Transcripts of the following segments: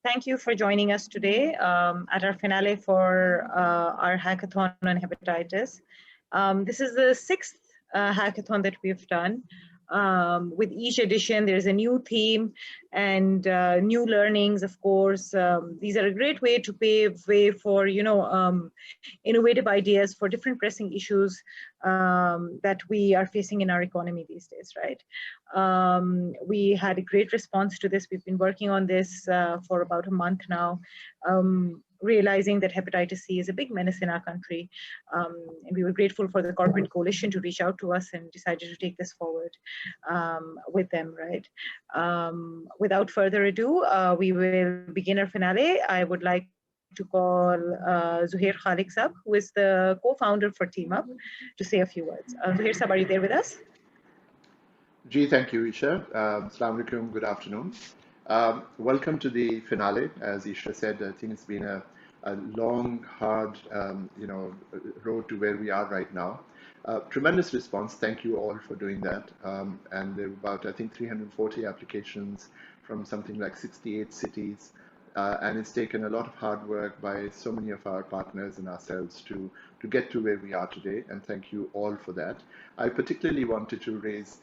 Thank you for joining us today at our finale for our hackathon on hepatitis. This is the sixth hackathon that we've done. With each edition, there's a new theme and new learnings, of course. These are a great way to pave way for, innovative ideas for different pressing issues that we are facing in our economy these days, right? We had a great response to this. We've been working on this for about a month now, realizing that hepatitis C is a big menace in our country. And we were grateful for the corporate coalition to reach out to us and decided to take this forward with them, right? Without further ado, we will begin our finale. I would like to call Zuhair Khalik Sab, who is the co-founder for TeamUp, to say a few words. Zuhair Sab, are you there with us? Gee, thank you, Isha. Assalamu alaikum, good afternoon. Welcome to the finale. As Isha said, I think it's been a long, hard, road to where we are right now. Tremendous response. Thank you all for doing that. And there were about, I think, 340 applications from something like 68 cities. And it's taken a lot of hard work by so many of our partners and ourselves to get to where we are today. And thank you all for that. I particularly wanted to raise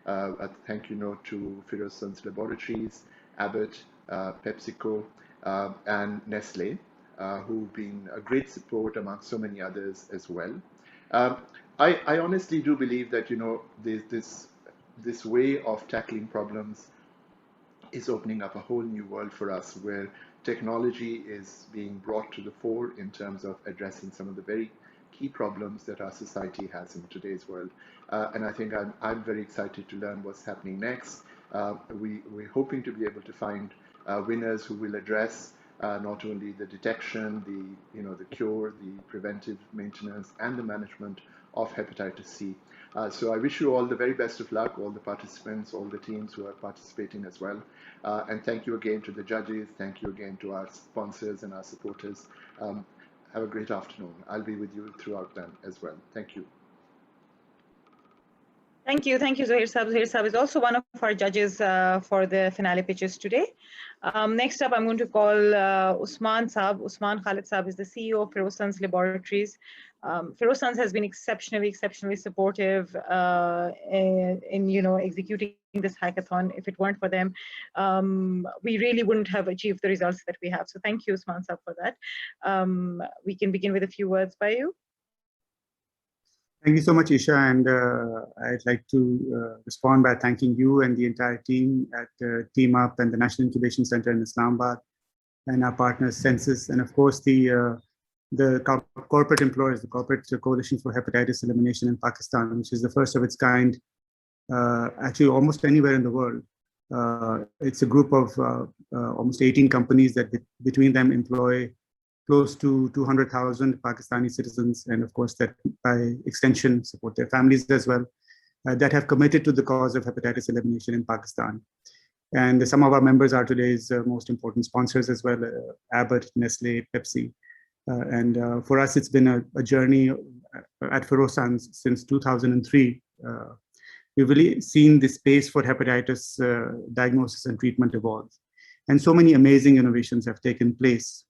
a thank you note to Feroz Sons Laboratories, Abbott, PepsiCo, and Nestle, who've been a great support among so many others as well. I honestly do believe that, this way of tackling problems is opening up a whole new world for us, where technology is being brought to the fore in terms of addressing some of the very key problems that our society has in today's world. And I think I'm very excited to learn what's happening next. We're hoping to be able to find winners who will address not only the detection, the cure, the preventive maintenance, and the management of hepatitis C. So I wish you all the very best of luck, all the participants, all the teams who are participating as well. And thank you again to the judges. Thank you again to our sponsors and our supporters. Have a great afternoon. I'll be with you throughout then as well. Thank you. Thank you, Zuhair Sab. Zuhair Sab is also one of our judges for the finale pitches today. Next up, I'm going to call Usman Sab. Usman Khalid Sab is the CEO of Feroz Sons Laboratories. Feroz Sons has been exceptionally supportive in executing this hackathon. If it weren't for them, we really wouldn't have achieved the results that we have. So thank you, Usman Sab, for that. We can begin with a few words by you. Thank you so much, Isha, and I'd like to respond by thanking you and the entire team at TeamUp and the National Incubation Center in Islamabad, and our partners Census, and of course the corporate employers, the Corporate Coalition for Hepatitis Elimination in Pakistan, which is the first of its kind, actually almost anywhere in the world. It's a group of almost 18 companies that between them employ close to 200,000 Pakistani citizens, and of course that by extension support their families as well, that have committed to the cause of hepatitis elimination in Pakistan. And some of our members are today's most important sponsors as well, Abbott, Nestle, Pepsi. And for us, it's been a journey at Feroz Sons since 2003. We've really seen the space for hepatitis diagnosis and treatment evolve. And so many amazing innovations have taken place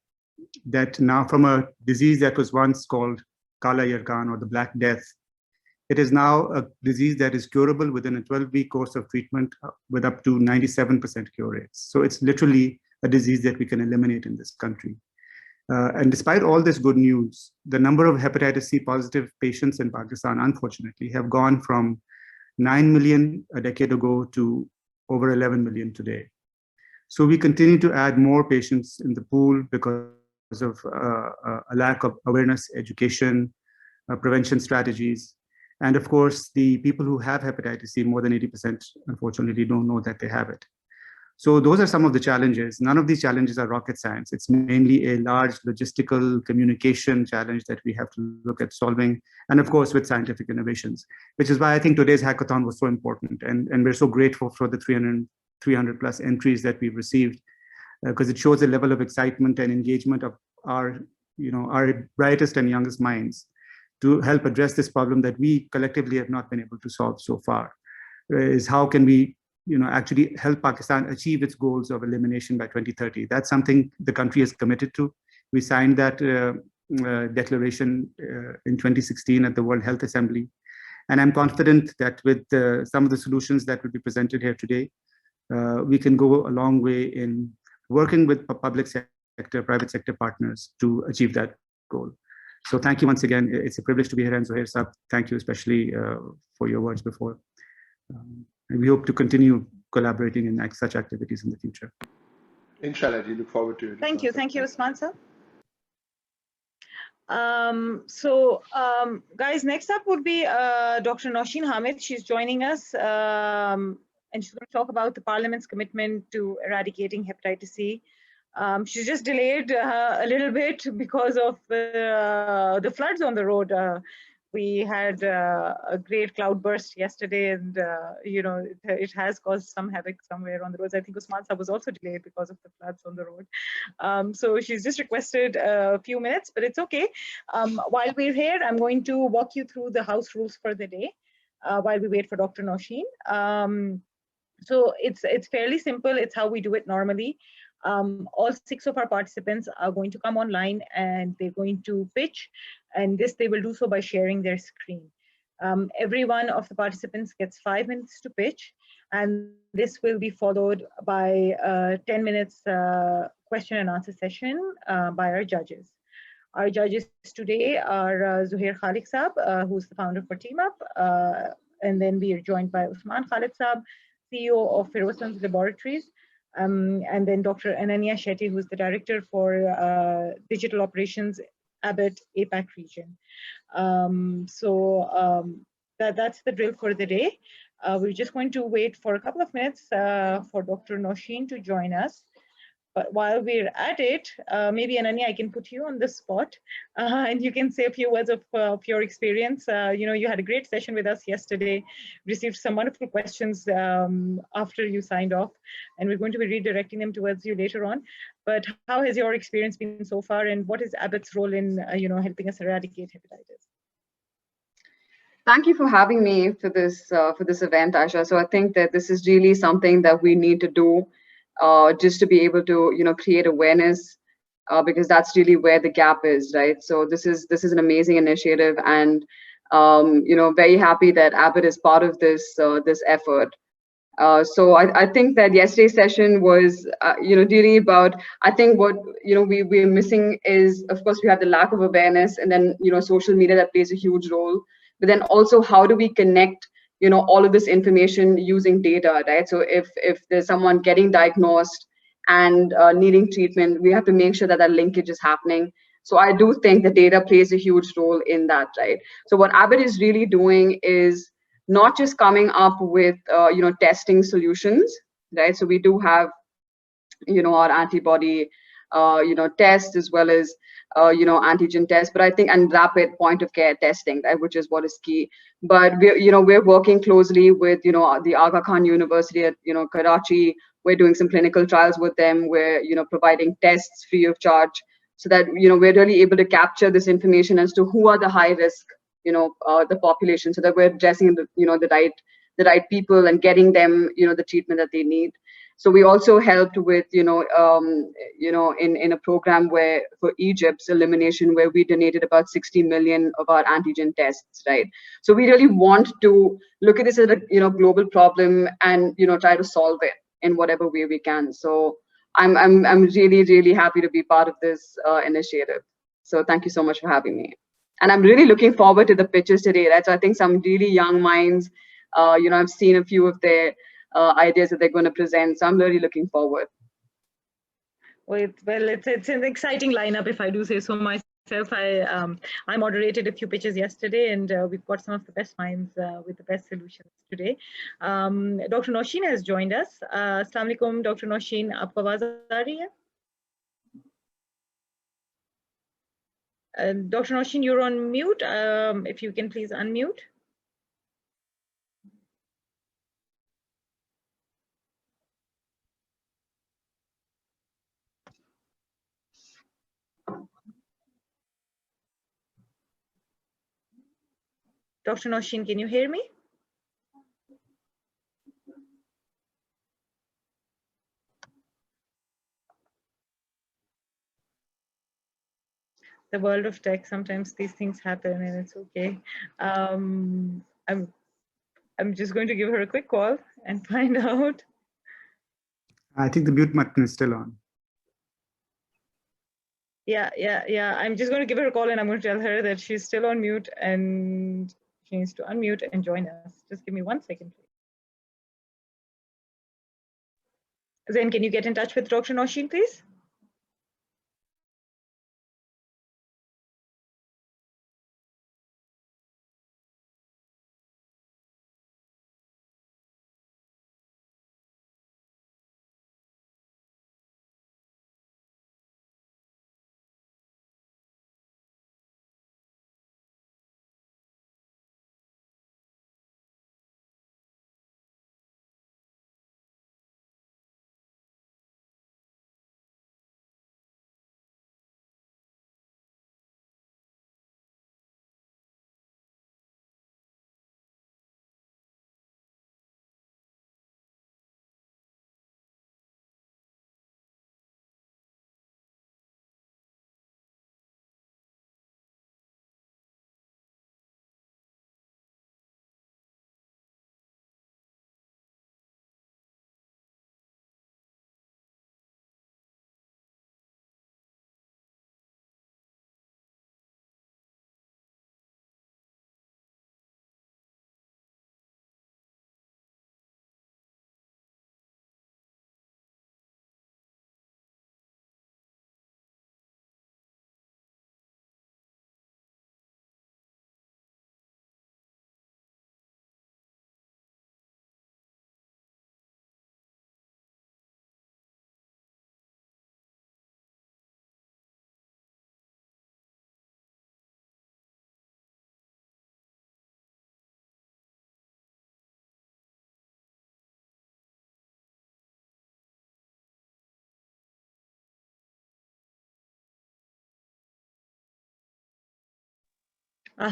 that now, from a disease that was once called Kala Yarkan, or the Black Death, it is now a disease that is curable within a 12-week course of treatment with up to 97% cure rates. So it's literally a disease that we can eliminate in this country. And despite all this good news, the number of hepatitis C positive patients in Pakistan, unfortunately, have gone from 9 million a decade ago to over 11 million today. So we continue to add more patients in the pool because of a lack of awareness, education, prevention strategies. And of course, the people who have hepatitis C, more than 80%, unfortunately, don't know that they have it. So those are some of the challenges. None of these challenges are rocket science. It's mainly a large logistical communication challenge that we have to look at solving, and of course, with scientific innovations, which is why I think today's hackathon was so important. And we're so grateful for the 300 plus entries that we've received, because it shows a level of excitement and engagement of our brightest and youngest minds to help address this problem that we collectively have not been able to solve so far. Is how can we actually help Pakistan achieve its goals of elimination by 2030. That's something the country is committed to. We signed that declaration in 2016 at the World Health Assembly. And I'm confident that with some of the solutions that will be presented here today, we can go a long way in working with public sector, private sector partners to achieve that goal. So thank you once again. It's a privilege to be here, and Zuhair Saab, thank you especially for your words before. And we hope to continue collaborating in such activities in the future. Inshallah, we look forward to it. Thank you, Usman sir. Guys, next up would be Dr. Nosheen Hamid. She's joining us, and she's going to talk about the Parliament's commitment to eradicating hepatitis C. She's just delayed a little bit because of the floods on the road. We had a great cloudburst yesterday, and it has caused some havoc somewhere on the roads. I think Usman Saab was also delayed because of the floods on the road. So she's just requested a few minutes, but it's okay. While we're here, I'm going to walk you through the house rules for the day while we wait for Dr. Nosheen. So it's fairly simple. It's how we do it normally. All 6 of our participants are going to come online and they're going to pitch, and this they will do so by sharing their screen. Every one of the participants gets 5 minutes to pitch, and this will be followed by a 10 minutes question and answer session by our judges. Our judges today are Zuhair Khaliq Saab, who's the founder for Team Up, and then we are joined by Usman Khalid Saab, CEO of Ferozans Laboratories, and then Dr. Ananya Shetty, who's the director for digital operations, Abbott APAC region. That's the drill for the day. We're just going to wait for a couple of minutes for Dr. Nosheen to join us. But while we're at it, maybe Ananya, I can put you on the spot and you can say a few words of your experience. You had a great session with us yesterday, received some wonderful questions after you signed off, and we're going to be redirecting them towards you later on. But how has your experience been so far, and what is Abbott's role in helping us eradicate hepatitis? Thank you for having me for this event, Aisha. So I think that this is really something that we need to do. Just to be able to create awareness, because that's really where the gap is, right? So this is an amazing initiative, and very happy that Abbott is part of this effort. So I think that yesterday's session was really about, I think what we're missing is, of course, we have the lack of awareness, and then social media that plays a huge role, but then also how do we connect all of this information using data, right? So if there's someone getting diagnosed and needing treatment, we have to make sure that that linkage is happening. So I do think the data plays a huge role in that, right? So what Abbott is really doing is not just coming up with testing solutions, right? So we do have our antibody tests, as well as antigen tests, but I think, and rapid point of care testing, right, which is what is key. But we're working closely with the Aga Khan University at Karachi. We're doing some clinical trials with them. We're providing tests free of charge, so that we're really able to capture this information as to who are the high risk the population, so that we're addressing the right people and getting them the treatment that they need. So we also helped with, in a program where for Egypt's elimination, where we donated about 60 million of our antigen tests, right? So we really want to look at this as a global problem and try to solve it in whatever way we can. So I'm really, really happy to be part of this initiative. So thank you so much for having me. And I'm really looking forward to the pitches today, right? So I think some really young minds, I've seen a few of their ideas that they're going to present. So I'm really looking forward. Well, it's an exciting lineup, if I do say so myself. I moderated a few pitches yesterday, and we've got some of the best minds with the best solutions today. Dr. Nosheen has joined us. Assalamu alaikum, Dr. Nosheen. Aapko awaaz aa rahi hai? Dr. Nosheen, you're on mute. If you can please unmute. Dr. Nosheen, can you hear me? the world of tech, sometimes these things happen and it's okay. I'm just going to give her a quick call and find out. I think the mute button is still on. Yeah. I'm just going to give her a call and I'm going to tell her that she's still on mute and she needs to unmute and join us. Just give me 1 second, please. Zain, can you get in touch with Dr. Nosheen, please?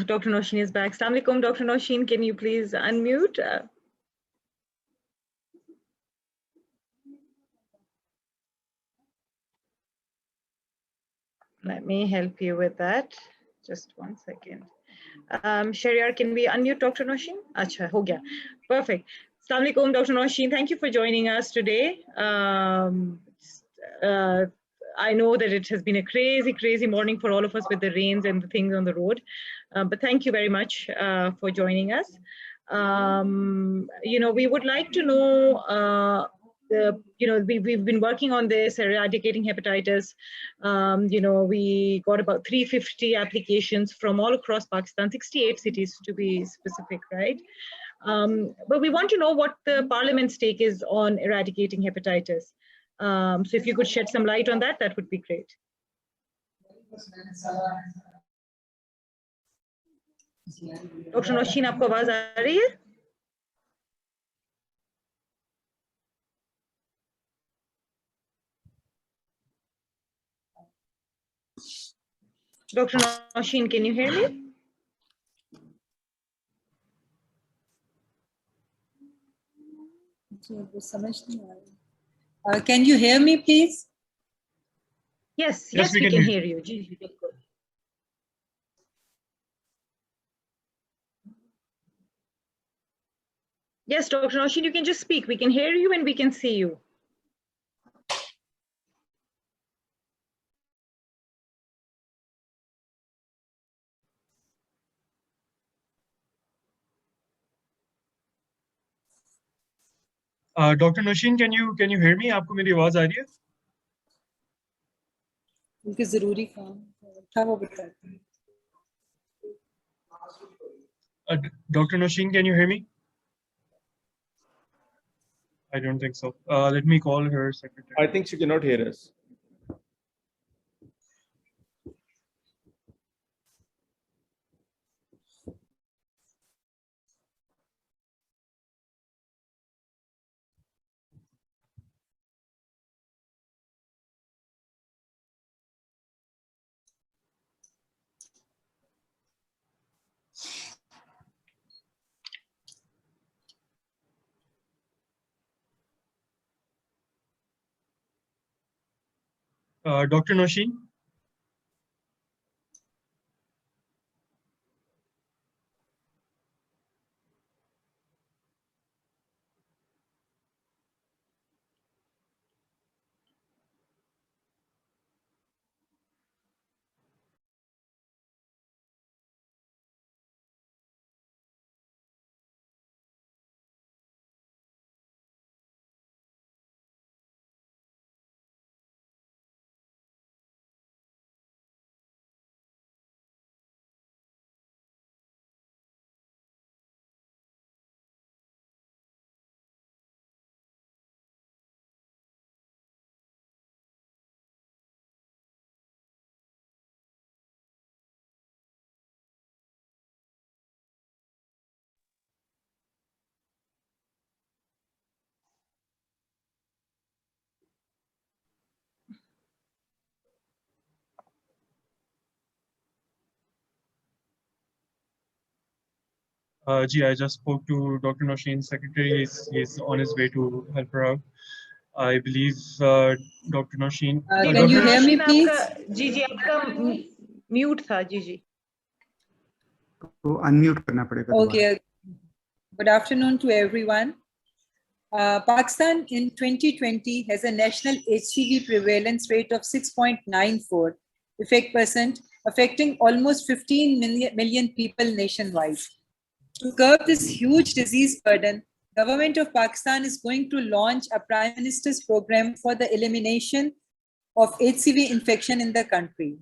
Dr. Nosheen is back. Assalamu alaikum, Dr. Nosheen, can you please unmute? Let me help you with that. Just 1 second. Shariar, can we unmute Dr. Nosheen? Acha, ho gaya. Perfect. Assalamu alaikum, Dr. Nosheen. Thank you for joining us today. I know that it has been a crazy morning for all of us with the rains and the things on the road. But thank you very much for joining us. We would like to know, we've been working on this, eradicating hepatitis. We got about 350 applications from all across Pakistan, 68 cities to be specific, right? But we want to know what the Parliament's take is on eradicating hepatitis. So if you could shed some light on that, that would be great. Dr. Nosheen, आपको आवाज आ रही है? Dr. Nosheen, can you hear me? Can you hear me, please? Yes, we can hear you. Yes, Dr. Nosheen, you can just speak. We can hear you and we can see you. Dr. Nosheen, can you hear me? आपको मेरी आवाज आ रही है? उनके जरूरी काम था वो बताते हैं. Dr. Nosheen, can you hear me? I don't think so. Let me call her secretary. I think she cannot hear us. Dr. Nosheen? Ji, I just spoke to Dr. Nosheen's secretary. He's on his way to help her out. I believe Dr. Nosheen. Can you hear me, please? जी आपका mute था जी. तो unmute करना पड़ेगा दोबारा. Okay. Good afternoon to everyone. Pakistan in 2020 has a national HCV prevalence rate of 6.94 %, affecting almost 15 million people nationwide. To curb this huge disease burden, Government of Pakistan is going to launch a Prime Minister's program for the elimination of HCV infection in the country.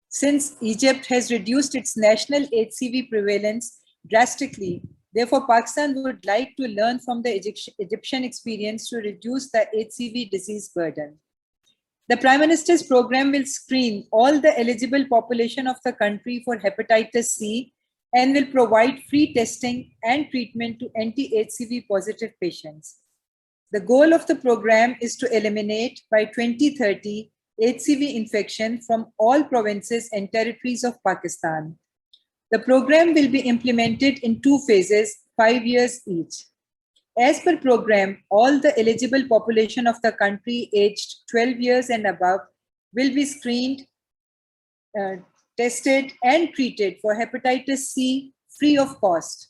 Since Egypt has reduced its national HCV prevalence drastically, therefore Pakistan would like to learn from the Egyptian experience to reduce the HCV disease burden. The Prime Minister's program will screen all the eligible population of the country for hepatitis C and will provide free testing and treatment to anti-HCV positive patients. The goal of the program is to eliminate by 2030 HCV infection from all provinces and territories of Pakistan. The program will be implemented in 2 phases, 5 years each. As per program, all the eligible population of the country aged 12 years and above will be screened, tested and treated for hepatitis C free of cost.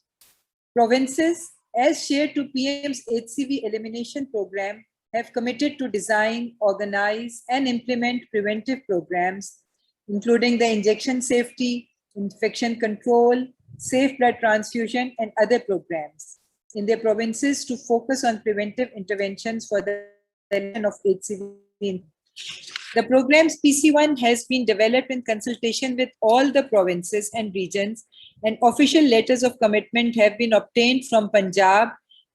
Provinces, as shared to PM's HCV elimination program, have committed to design, organize and implement preventive programs, including the injection safety, infection control, safe blood transfusion and other programs in their provinces to focus on preventive interventions for the elimination of HCV. The program's PC1 has been developed in consultation with all the provinces and regions, and official letters of commitment have been obtained from Punjab,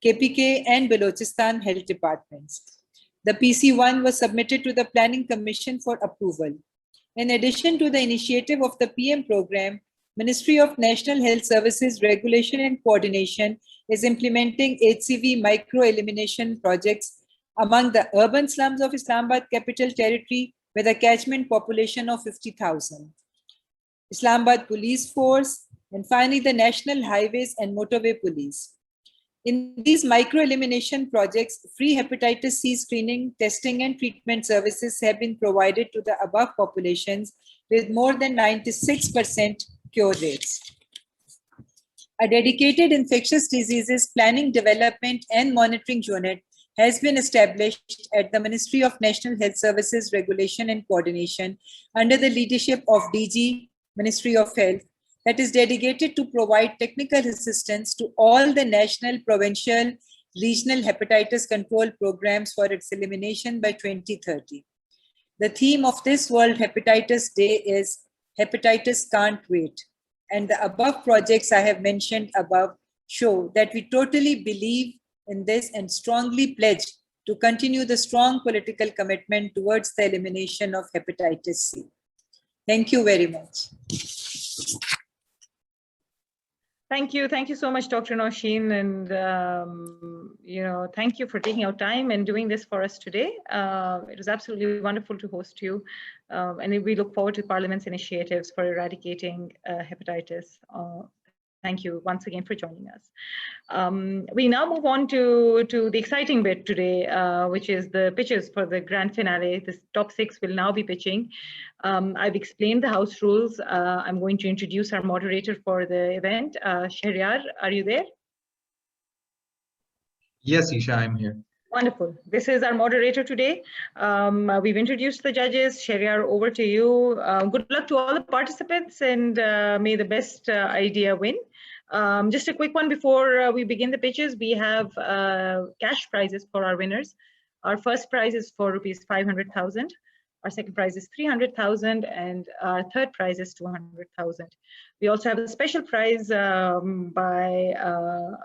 KPK, and Balochistan health departments. The PC1 was submitted to the Planning Commission for approval. In addition to the initiative of the PM program, Ministry of National Health Services Regulation and Coordination is implementing HCV micro-elimination projects among the urban slums of Islamabad Capital Territory with a catchment population of 50,000. Islamabad Police Force, and finally the National Highways and Motorway Police. In these micro-elimination projects, free hepatitis C screening, testing and treatment services have been provided to the above populations with more than 96% cure rates. A dedicated infectious diseases planning, development and monitoring unit has been established at the Ministry of National Health Services Regulation and Coordination under the leadership of DG, Ministry of Health, that is dedicated to provide technical assistance to all the national, provincial, regional hepatitis control programs for its elimination by 2030. The theme of this World Hepatitis Day is Hepatitis Can't Wait. And the above projects I have mentioned above show that we totally believe in this and strongly pledge to continue the strong political commitment towards the elimination of hepatitis C. Thank you very much. Thank you so much, Dr. Nosheen, and thank you for taking out time and doing this for us today. It was absolutely wonderful to host you, and we look forward to Parliament's initiatives for eradicating hepatitis. Thank you once again for joining us. We now move on to the exciting bit today, which is the pitches for the grand finale. The top 6 will now be pitching. I've explained the house rules. I'm going to introduce our moderator for the event. Shahryar, are you there? Yes, Isha, I'm here. Wonderful. This is our moderator today. We've introduced the judges. Shahryar, over to you. Good luck to all the participants, and may the best idea win. Just a quick one before we begin the pitches. We have cash prizes for our winners. Our first prize is for ₹500,000. Our second prize is 300,000, and our third prize is 200,000. We also have a special prize by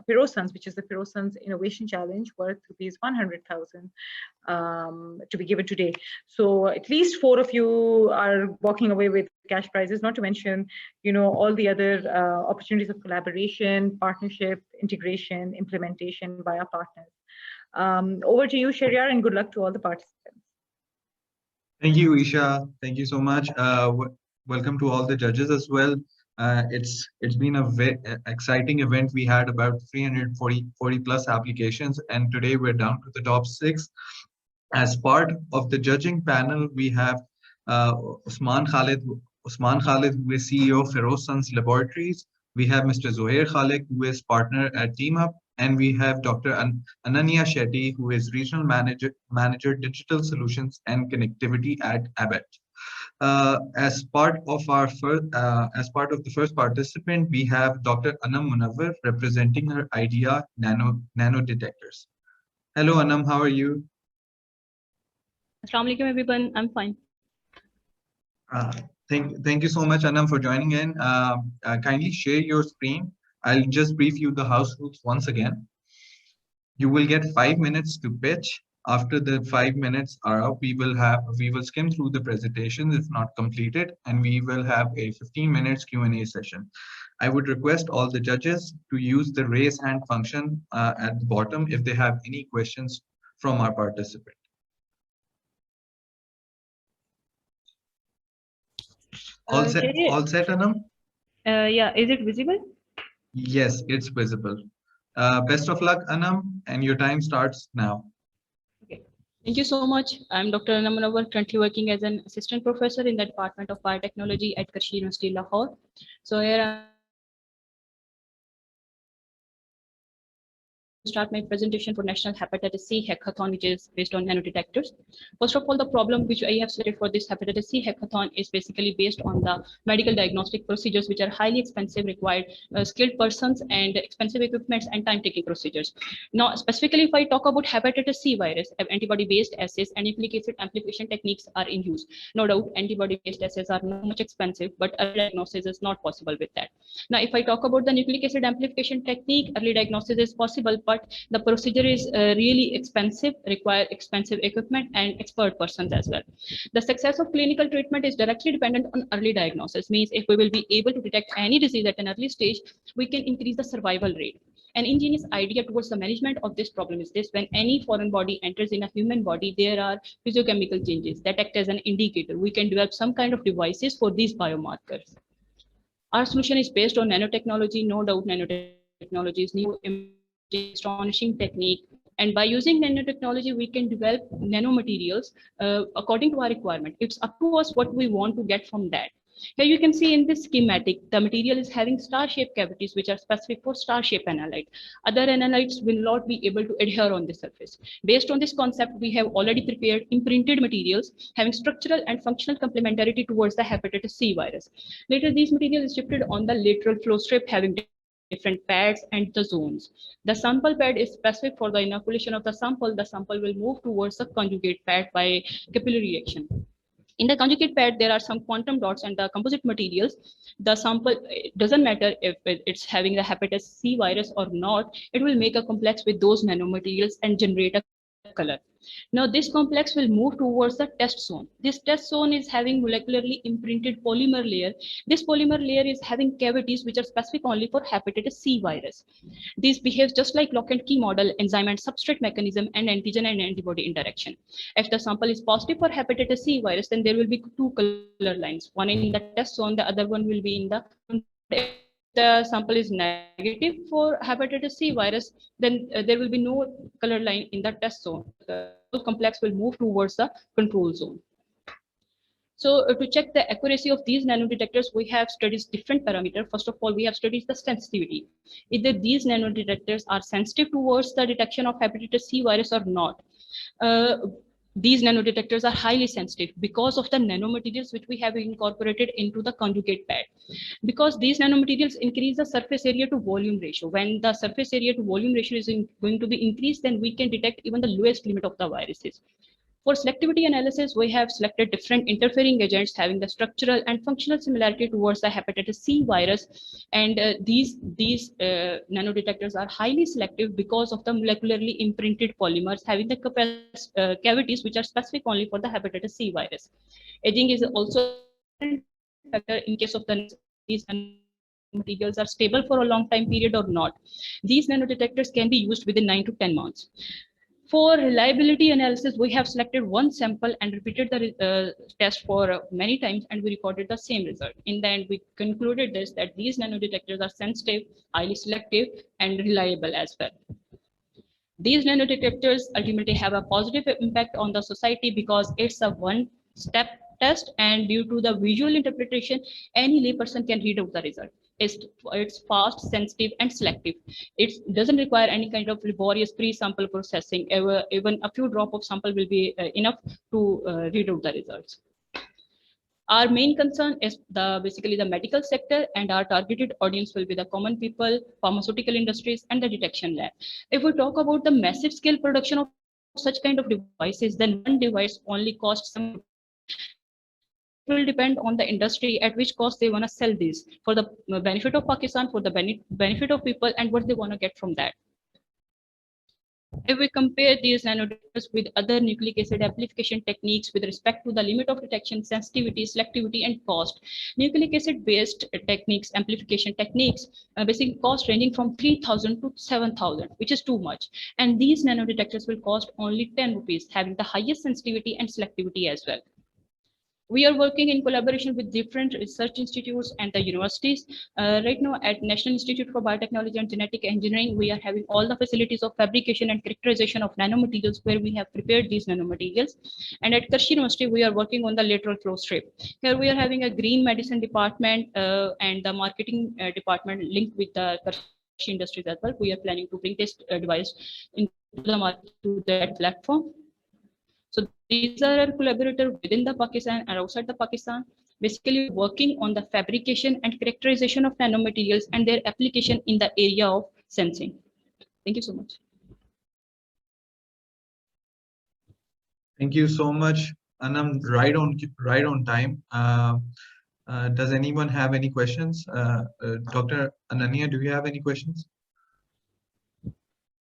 Pirosans, which is the Pirosans Innovation Challenge, worth ₹100,000 to be given today. So at least 4 of you are walking away with cash prizes, not to mention, all the other opportunities of collaboration, partnership, integration, implementation by our partners. Over to you, Shahryar, and good luck to all the participants. Thank you, Isha. Thank you so much. Welcome to all the judges as well. It's been a very exciting event. We had about 340 plus applications, and today we're down to the top 6. As part of the judging panel, we have Usman Khalid, who is CEO of Feroz Sons Laboratories. We have Mr. Zohair Khalik, who is partner at TeamUp, and we have Dr. Ananya Shetty, who is regional manager digital solutions and connectivity at Abbott. As part of the first participant, we have Dr. Anam Munawar representing her IDEA nano detectors. Hello, Anam, how are you? Assalamu alaikum, everyone. I'm fine. Thank you so much, Anam, for joining in. Kindly share your screen. I'll just brief you the house rules once again. You will get 5 minutes to pitch. After the 5 minutes are up, we will skim through the presentation if not completed, and we will have a 15 minutes Q&A session. I would request all the judges to use the raise hand function at the bottom if they have any questions from our participant. All set, Anam? Yeah, is it visible? Yes, it's visible. Best of luck, Anam, and your time starts now. Okay. Thank you so much. I'm Dr. Anam Munawar, currently working as an assistant professor in the Department of Biotechnology at Karachi University, Lahore. So here I'm start my presentation for National Hepatitis C Hackathon, which is based on nanodetectors. First of all, the problem which I have selected for this Hepatitis C Hackathon is basically based on the medical diagnostic procedures, which are highly expensive, required skilled persons and expensive equipments and time-taking procedures. Now, specifically, if I talk about Hepatitis C virus, antibody-based assays and nucleic acid amplification techniques are in use. No doubt, antibody-based assays are not much expensive, but early diagnosis is not possible with that. Now, if I talk about the nucleic acid amplification technique, early diagnosis is possible, but the procedure is really expensive, require expensive equipment and expert persons as well. The success of clinical treatment is directly dependent on early diagnosis, means if we will be able to detect any disease at an early stage, we can increase the survival rate. An ingenious idea towards the management of this problem is this: when any foreign body enters in a human body, there are physiochemical changes that act as an indicator. We can develop some kind of devices for these biomarkers. Our solution is based on nanotechnology. No doubt, nanotechnology is new, astonishing technique, and by using nanotechnology we can develop nanomaterials according to our requirement. It's up to us what we want to get from that. Here you can see in this schematic, the material is having star-shaped cavities which are specific for star-shaped analyte. Other analytes will not be able to adhere on the surface. Based on this concept, we have already prepared imprinted materials having structural and functional complementarity towards the hepatitis C virus. Later, these materials is shifted on the lateral flow strip having different pads and the zones. The sample pad is specific for the inoculation of the sample. The sample will move towards the conjugate pad by capillary reaction. In the conjugate pad, there are some quantum dots and the composite materials. The sample, it doesn't matter if it's having the hepatitis C virus or not, it will make a complex with those nanomaterials and generate a color. Now this complex will move towards the test zone. This test zone is having molecularly imprinted polymer layer. This polymer layer is having cavities which are specific only for hepatitis C virus. This behaves just like lock and key model, enzyme and substrate mechanism, and antigen and antibody interaction. If the sample is positive for hepatitis C virus, then there will be two color lines, one in the test zone, the other one will be in the the sample is negative for hepatitis C virus, then there will be no color line in the test zone. The complex will move towards the control zone. So to check the accuracy of these nanodetectors, we have studied different parameters. First of all, we have studied the sensitivity. Either these nanodetectors are sensitive towards the detection of hepatitis C virus or not. These nanodetectors are highly sensitive because of the nanomaterials which we have incorporated into the conjugate pad. Because these nanomaterials increase the surface area to volume ratio. When the surface area to volume ratio is going to be increased, then we can detect even the lowest limit of the viruses. For selectivity analysis, we have selected different interfering agents having the structural and functional similarity towards the hepatitis C virus. And these nanodetectors are highly selective because of the molecularly imprinted polymers having the cavities which are specific only for the hepatitis C virus. Aging is also a factor in case of these materials are stable for a long time period or not. These nanodetectors can be used within 9 to 10 months. For reliability analysis, we have selected one sample and repeated the test for many times, and we recorded the same result. In the end, we concluded this, that these nanodetectors are sensitive, highly selective, and reliable as well. These nanodetectors ultimately have a positive impact on the society because it's a one-step test, and due to the visual interpretation, any layperson can read out the result. It's fast, sensitive, and selective. It doesn't require any kind of laborious pre-sample processing. Even a few drops of sample will be enough to read out the results. Our main concern is basically the medical sector, and our targeted audience will be the common people, pharmaceutical industries, and the detection lab. If we talk about the massive scale production of such kind of devices, then one device only costs some. It will depend on the industry at which cost they want to sell these for the benefit of Pakistan, for the benefit of people, and what they want to get from that. If we compare these nanodetectors with other nucleic acid amplification techniques with respect to the limit of detection, sensitivity, selectivity, and cost, nucleic acid based techniques, amplification techniques, basically cost ranging from 3,000 to 7,000, which is too much. And these nanodetectors will cost only 10 rupees, having the highest sensitivity and selectivity as well. We are working in collaboration with different research institutes and the universities. Right now at National Institute for Biotechnology and Genetic Engineering, we are having all the facilities of fabrication and characterization of nanomaterials where we have prepared these nanomaterials. And at Karshi University, we are working on the lateral flow strip. Here we are having a green medicine department and the marketing department linked with the Karshi industries as well. We are planning to bring this device into the market to that platform. So these are our collaborators within the Pakistan and outside the Pakistan, basically working on the fabrication and characterization of nanomaterials and their application in the area of sensing. Thank you so much. Thank you so much, Anam. Right on time. Does anyone have any questions? Dr. Ananya, do you have any questions?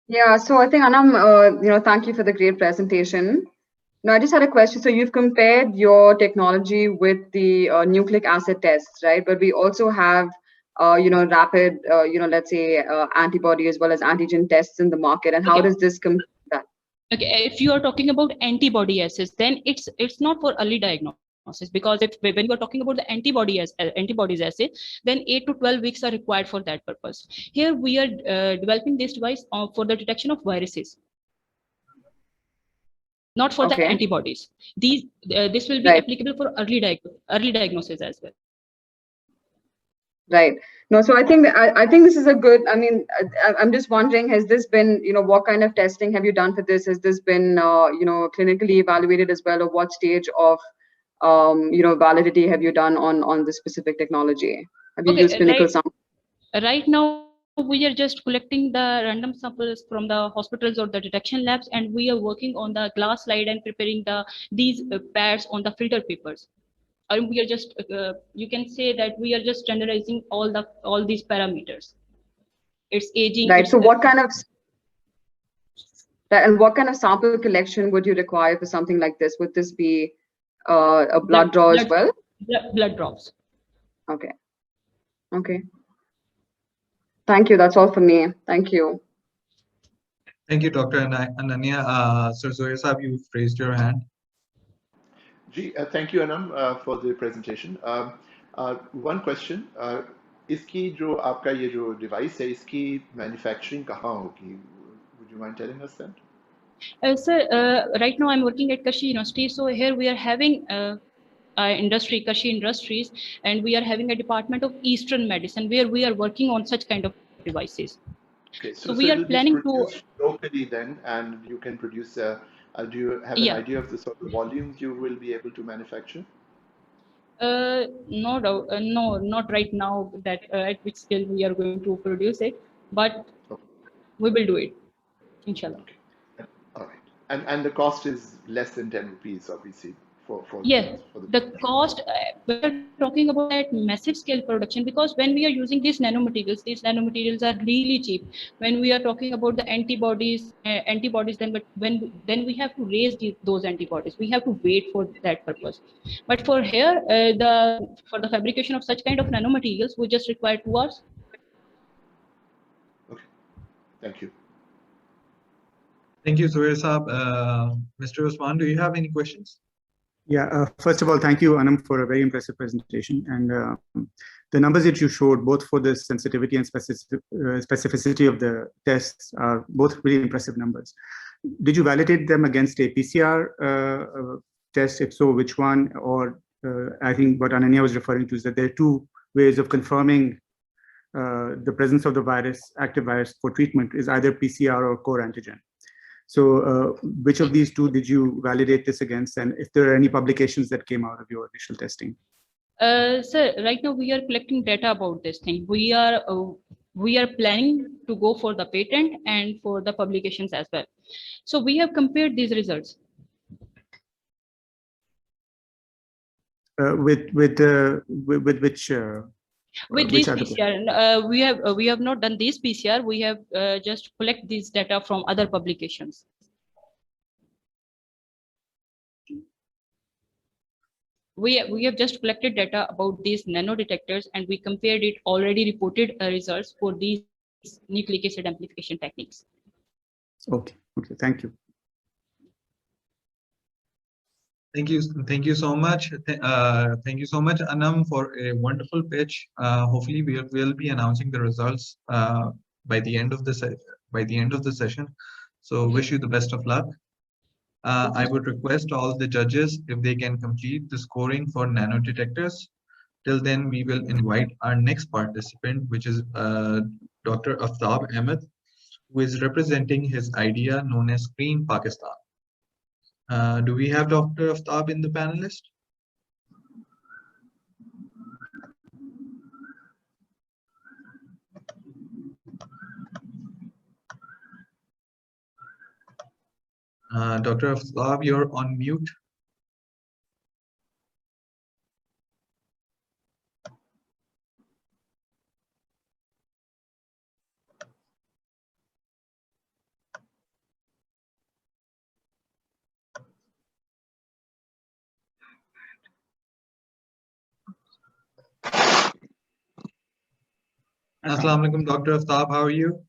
Yeah, so I think Anam, thank you for the great presentation. Now, I just had a question. So you've compared your technology with the nucleic acid tests, right? But we also have, rapid, let's say antibody as well as antigen tests in the market. And how does this compare that? Okay, if you are talking about antibody assays, then it's not for early diagnosis, because when you are talking about the antibodies assay, then 8 to 12 weeks are required for that purpose. Here we are developing this device for the detection of viruses, not for the antibodies. This will be applicable for early diagnosis as well. Right. No, so I think this is a good. I mean, I'm just wondering, has this been, what kind of testing have you done for this? Has this been, clinically evaluated as well, or what stage of, validity have you done on this specific technology? Have you used clinical samples? Right now, we are just collecting the random samples from the hospitals or the detection labs, and we are working on the glass slide and preparing these pads on the filter papers. And we are just, you can say that we are just standardizing all these parameters. It's aging. Right. So what kind of sample collection would you require for something like this? Would this be a blood draw as well? Blood drops. Okay. Okay. Thank you. That's all for me. Thank you. Thank you, Dr. Ananya. Sir Zohair Saab, you've raised your hand. Thank you, Anam, for the presentation. One question. इसकी जो आपका ये जो device है, इसकी manufacturing कहाँ होगी? Would you mind telling us that? Sir, right now I'm working at Karshi University. So here we are having industry, Karshi Industries, and we are having a department of Eastern medicine where we are working on such kind of devices. Okay, so we are planning to locally then, and you can produce. Do you have an idea of the sort of volumes you will be able to manufacture? No, not right now. That at which scale we are going to produce it, but we will do it, inshallah. Okay. All right, and the cost is less than 10 rupees, obviously. Yes, the cost, we're talking about that massive scale production, because when we are using these nanomaterials are really cheap. When we are talking about the antibodies, then when we have to raise those antibodies, we have to wait for that purpose. But for here, for the fabrication of such kind of nanomaterials, we just require 2 hours. Okay, thank you. Thank you, Zuhair Saab. Mr. Osman, do you have any questions? Yeah, first of all, thank you, Anam, for a very impressive presentation. And the numbers that you showed, both for the sensitivity and specificity of the tests, are both really impressive numbers. Did you validate them against a PCR test? If so, which one? Or I think what Ananya was referring to is that there are two ways of confirming the presence of the virus, active virus for treatment, is either PCR or core antigen. So which of these two did you validate this against, and if there are any publications that came out of your initial testing? Sir, right now we are collecting data about this thing. We are planning to go for the patent and for the publications as well. So we have compared these results. With which? With which these other PCR, we have not done these PCR. We have just collect these data from other publications. We have just collected data about these nanodetectors, and we compared it already reported results for these nucleic acid amplification techniques. Okay. Thank you. Thank you so much. Thank you so much, Anam, for a wonderful pitch. Hopefully, we'll be announcing the results by the end of the session. So, wish you the best of luck. I would request all the judges if they can complete the scoring for nanodetectors. Till then, we will invite our next participant, which is Dr. Aftab Ahmed, who is representing his idea known as Screen Pakistan. Do we have Dr. Aftab in the panelist? Dr. Aftab, you're on mute. Assalamu alaikum, Dr. Aftab. How are you?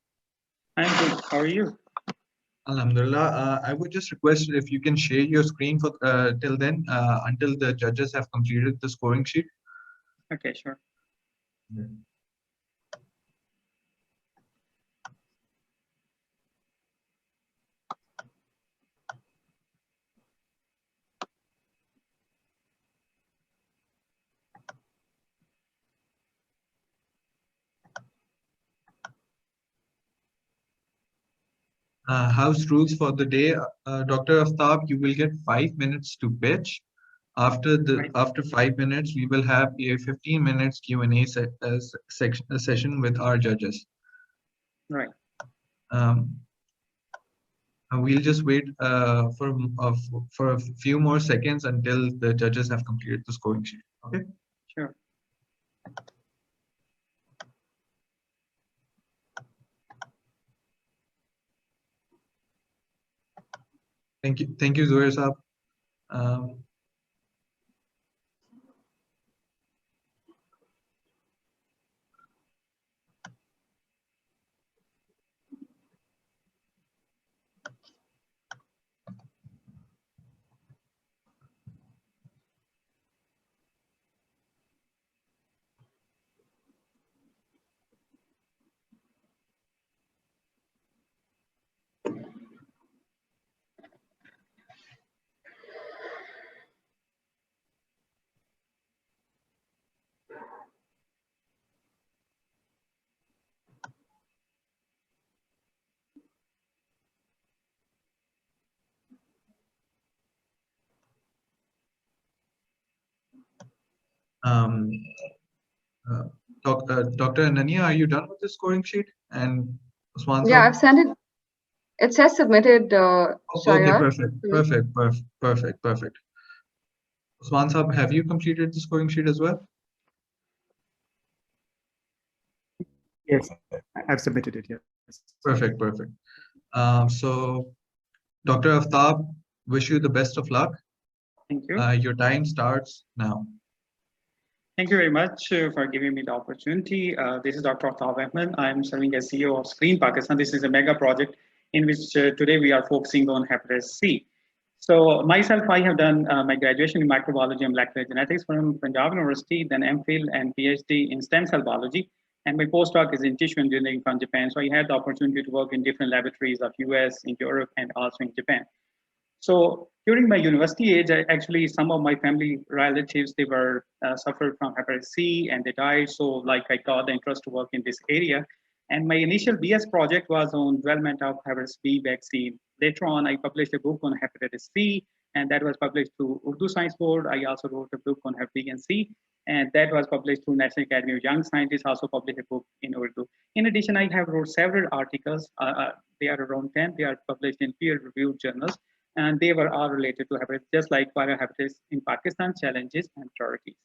I'm good. How are you? Alhamdulillah. I would just request if you can share your screen for till then, until the judges have completed the scoring sheet. Okay, sure. House rules for the day, Dr. Aftab, you will get 5 minutes to pitch. After 5 minutes, we will have a 15 minutes Q&A session with our judges. Right. We'll just wait for a few more seconds until the judges have completed the scoring sheet. Okay. Sure. Thank you, Zuhair Saab. Dr. Ananya, are you done with the scoring sheet? And Usman? Yeah, I've sent it. It says submitted, Okay, perfect. Usman Saab, have you completed the scoring sheet as well? Yes, I've submitted it. Yes. Perfect. So, Dr. Aftab, wish you the best of luck. Thank you. Your time starts now. Thank you very much for giving me the opportunity. This is Dr. Aftab Ahmed. I'm serving as CEO of Screen Pakistan. This is a mega project in which today we are focusing on hepatitis C. So myself, I have done my graduation in microbiology and molecular genetics from Punjab University, then MPhil and PhD in stem cell biology. And my postdoc is in tissue engineering from Japan. So I had the opportunity to work in different laboratories of US, in Europe, and also in Japan. So during my university age, actually some of my family relatives, they were suffered from hepatitis C and they died. So like I got the interest to work in this area. And my initial BS project was on development of hepatitis B vaccine. Later on, I published a book on hepatitis C, and that was published through Urdu Science Board. I also wrote a book on hepatitis C, and that was published through National Academy of Young Scientists, also published a book in Urdu. In addition, I have wrote several articles. They are around 10. They are published in peer-reviewed journals, and they were all related to hepatitis, just like viral hepatitis in Pakistan, challenges and priorities.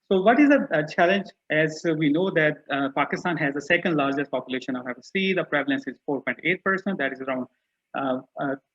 So what is a challenge? As we know that Pakistan has the second largest population of hepatitis C. The prevalence is 4.8%. That is around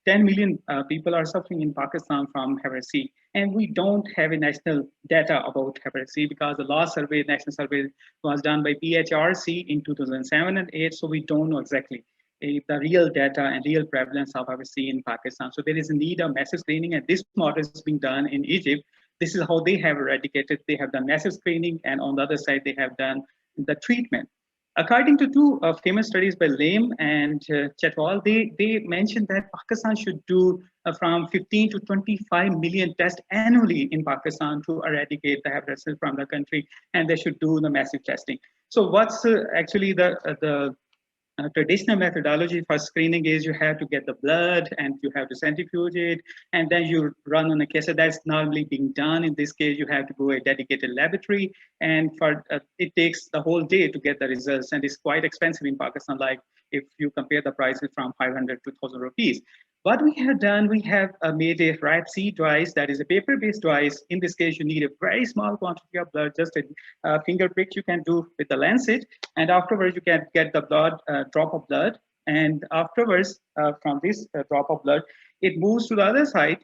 10 million people are suffering in Pakistan from hepatitis C. And we don't have a national data about hepatitis C because the last survey, national survey, was done by PHRC in 2007 and 8. So we don't know exactly the real data and real prevalence of hepatitis C in Pakistan. So there is a need of massive screening, and this model is being done in Egypt. This is how they have eradicated. They have done massive screening, and on the other side, they have done the treatment. According to two famous studies by Lame and Chetwal, they mentioned that Pakistan should do from 15 to 25 million tests annually in Pakistan to eradicate the hepatitis from the country, and they should do the massive testing. So what's actually the traditional methodology for screening is you have to get the blood and you have to centrifuge it, and then you run on a case. So that's normally being done. In this case, you have to go to a dedicated laboratory, and for it takes the whole day to get the results, and it's quite expensive in Pakistan. Like if you compare the prices from 500 to 1,000 rupees. What we have done, we have made a RAT-C device that is a paper-based device. In this case, you need a very small quantity of blood, just a finger prick you can do with the lancet. And afterwards, you can get the blood, drop of blood. And afterwards, from this drop of blood, it moves to the other side.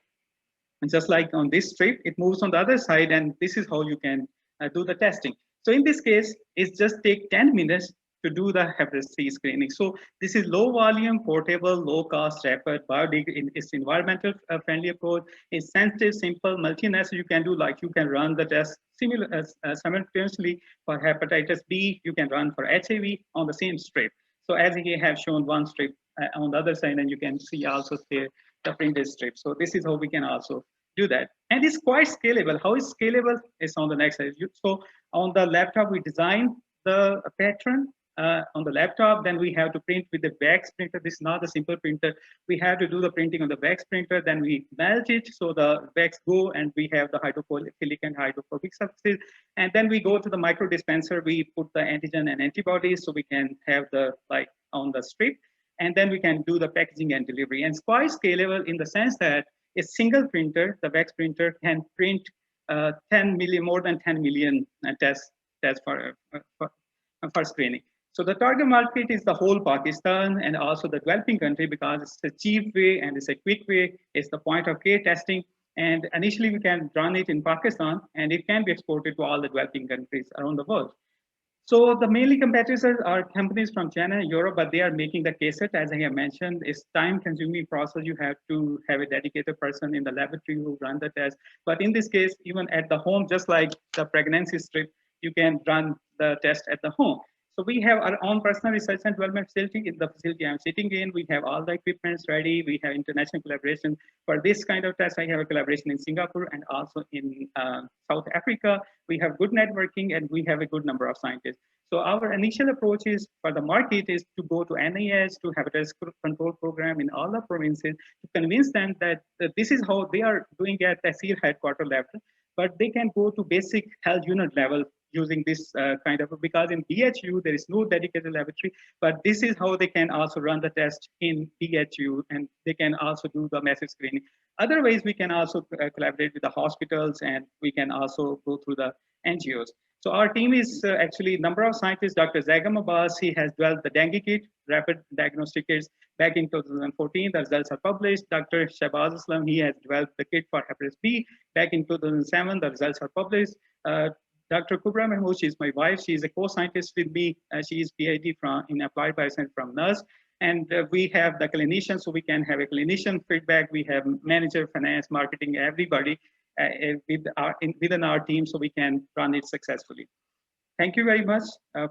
And just like on this strip, it moves on the other side. And this is how you can do the testing. So in this case, it's just take 10 minutes to do the hepatitis C screening. So this is low volume, portable, low cost, rapid, it's environmental friendly approach. It's sensitive, simple, multi-analysis you can do, like you can run the test simultaneously for hepatitis B, you can run for HIV on the same strip. So as I have shown one strip on the other side, and you can see also the printed strip. So this is how we can also do that. And it's quite scalable. How is scalable is on the next slide. So on the laptop, we design the pattern on the laptop, then we have to print with the VAX printer. This is not a simple printer. We have to do the printing on the VAX printer, then we melt it so the VAX go, and we have the hydrophilic and hydrophobic surfaces. And then we go to the micro dispenser, we put the antigen and antibodies so we can have the like on the strip, and then we can do the packaging and delivery. And it's quite scalable in the sense that a single printer, the VAX printer, can print 10 million, more than 10 million tests for screening. So the target market is the whole Pakistan and also the developing country, because it's a cheap way and it's a quick way. It's the point of care testing. And initially we can run it in Pakistan, and it can be exported to all the developing countries around the world. So the mainly competitors are companies from China and Europe, but they are making the cassette, as I have mentioned. It's time-consuming process. You have to have a dedicated person in the laboratory who run the test. But in this case, even at the home, just like the pregnancy strip, you can run the test at the home. So we have our own personal research and development facility. In the facility I'm sitting in, we have all the equipments ready. We have international collaboration for this kind of test. I have a collaboration in Singapore and also in South Africa. We have good networking and we have a good number of scientists. So our initial approach is for the market is to go to NIH, to have a test control program in all the provinces, to convince them that this is how they are doing at the SEER headquarter level, but they can go to basic health unit level using this kind of, because in BHU, there is no dedicated laboratory, but this is how they can also run the test in BHU, and they can also do the massive screening. Otherwise, we can also collaborate with the hospitals, and we can also go through the NGOs. So our team is actually a number of scientists. Dr. Zagam Abbas, he has developed the dengue kit, rapid diagnostic kits, back in 2014. The results are published. Dr. Shahbaz Islam, he has developed the kit for hepatitis B. Back in 2007, the results are published. Dr. Kubra Mahmood, she's my wife. She's a co-scientist with me. She is PhD in applied bioscience from NUS. And we have the clinician, so we can have a clinician feedback. We have manager, finance, marketing, everybody within our team, so we can run it successfully. Thank you very much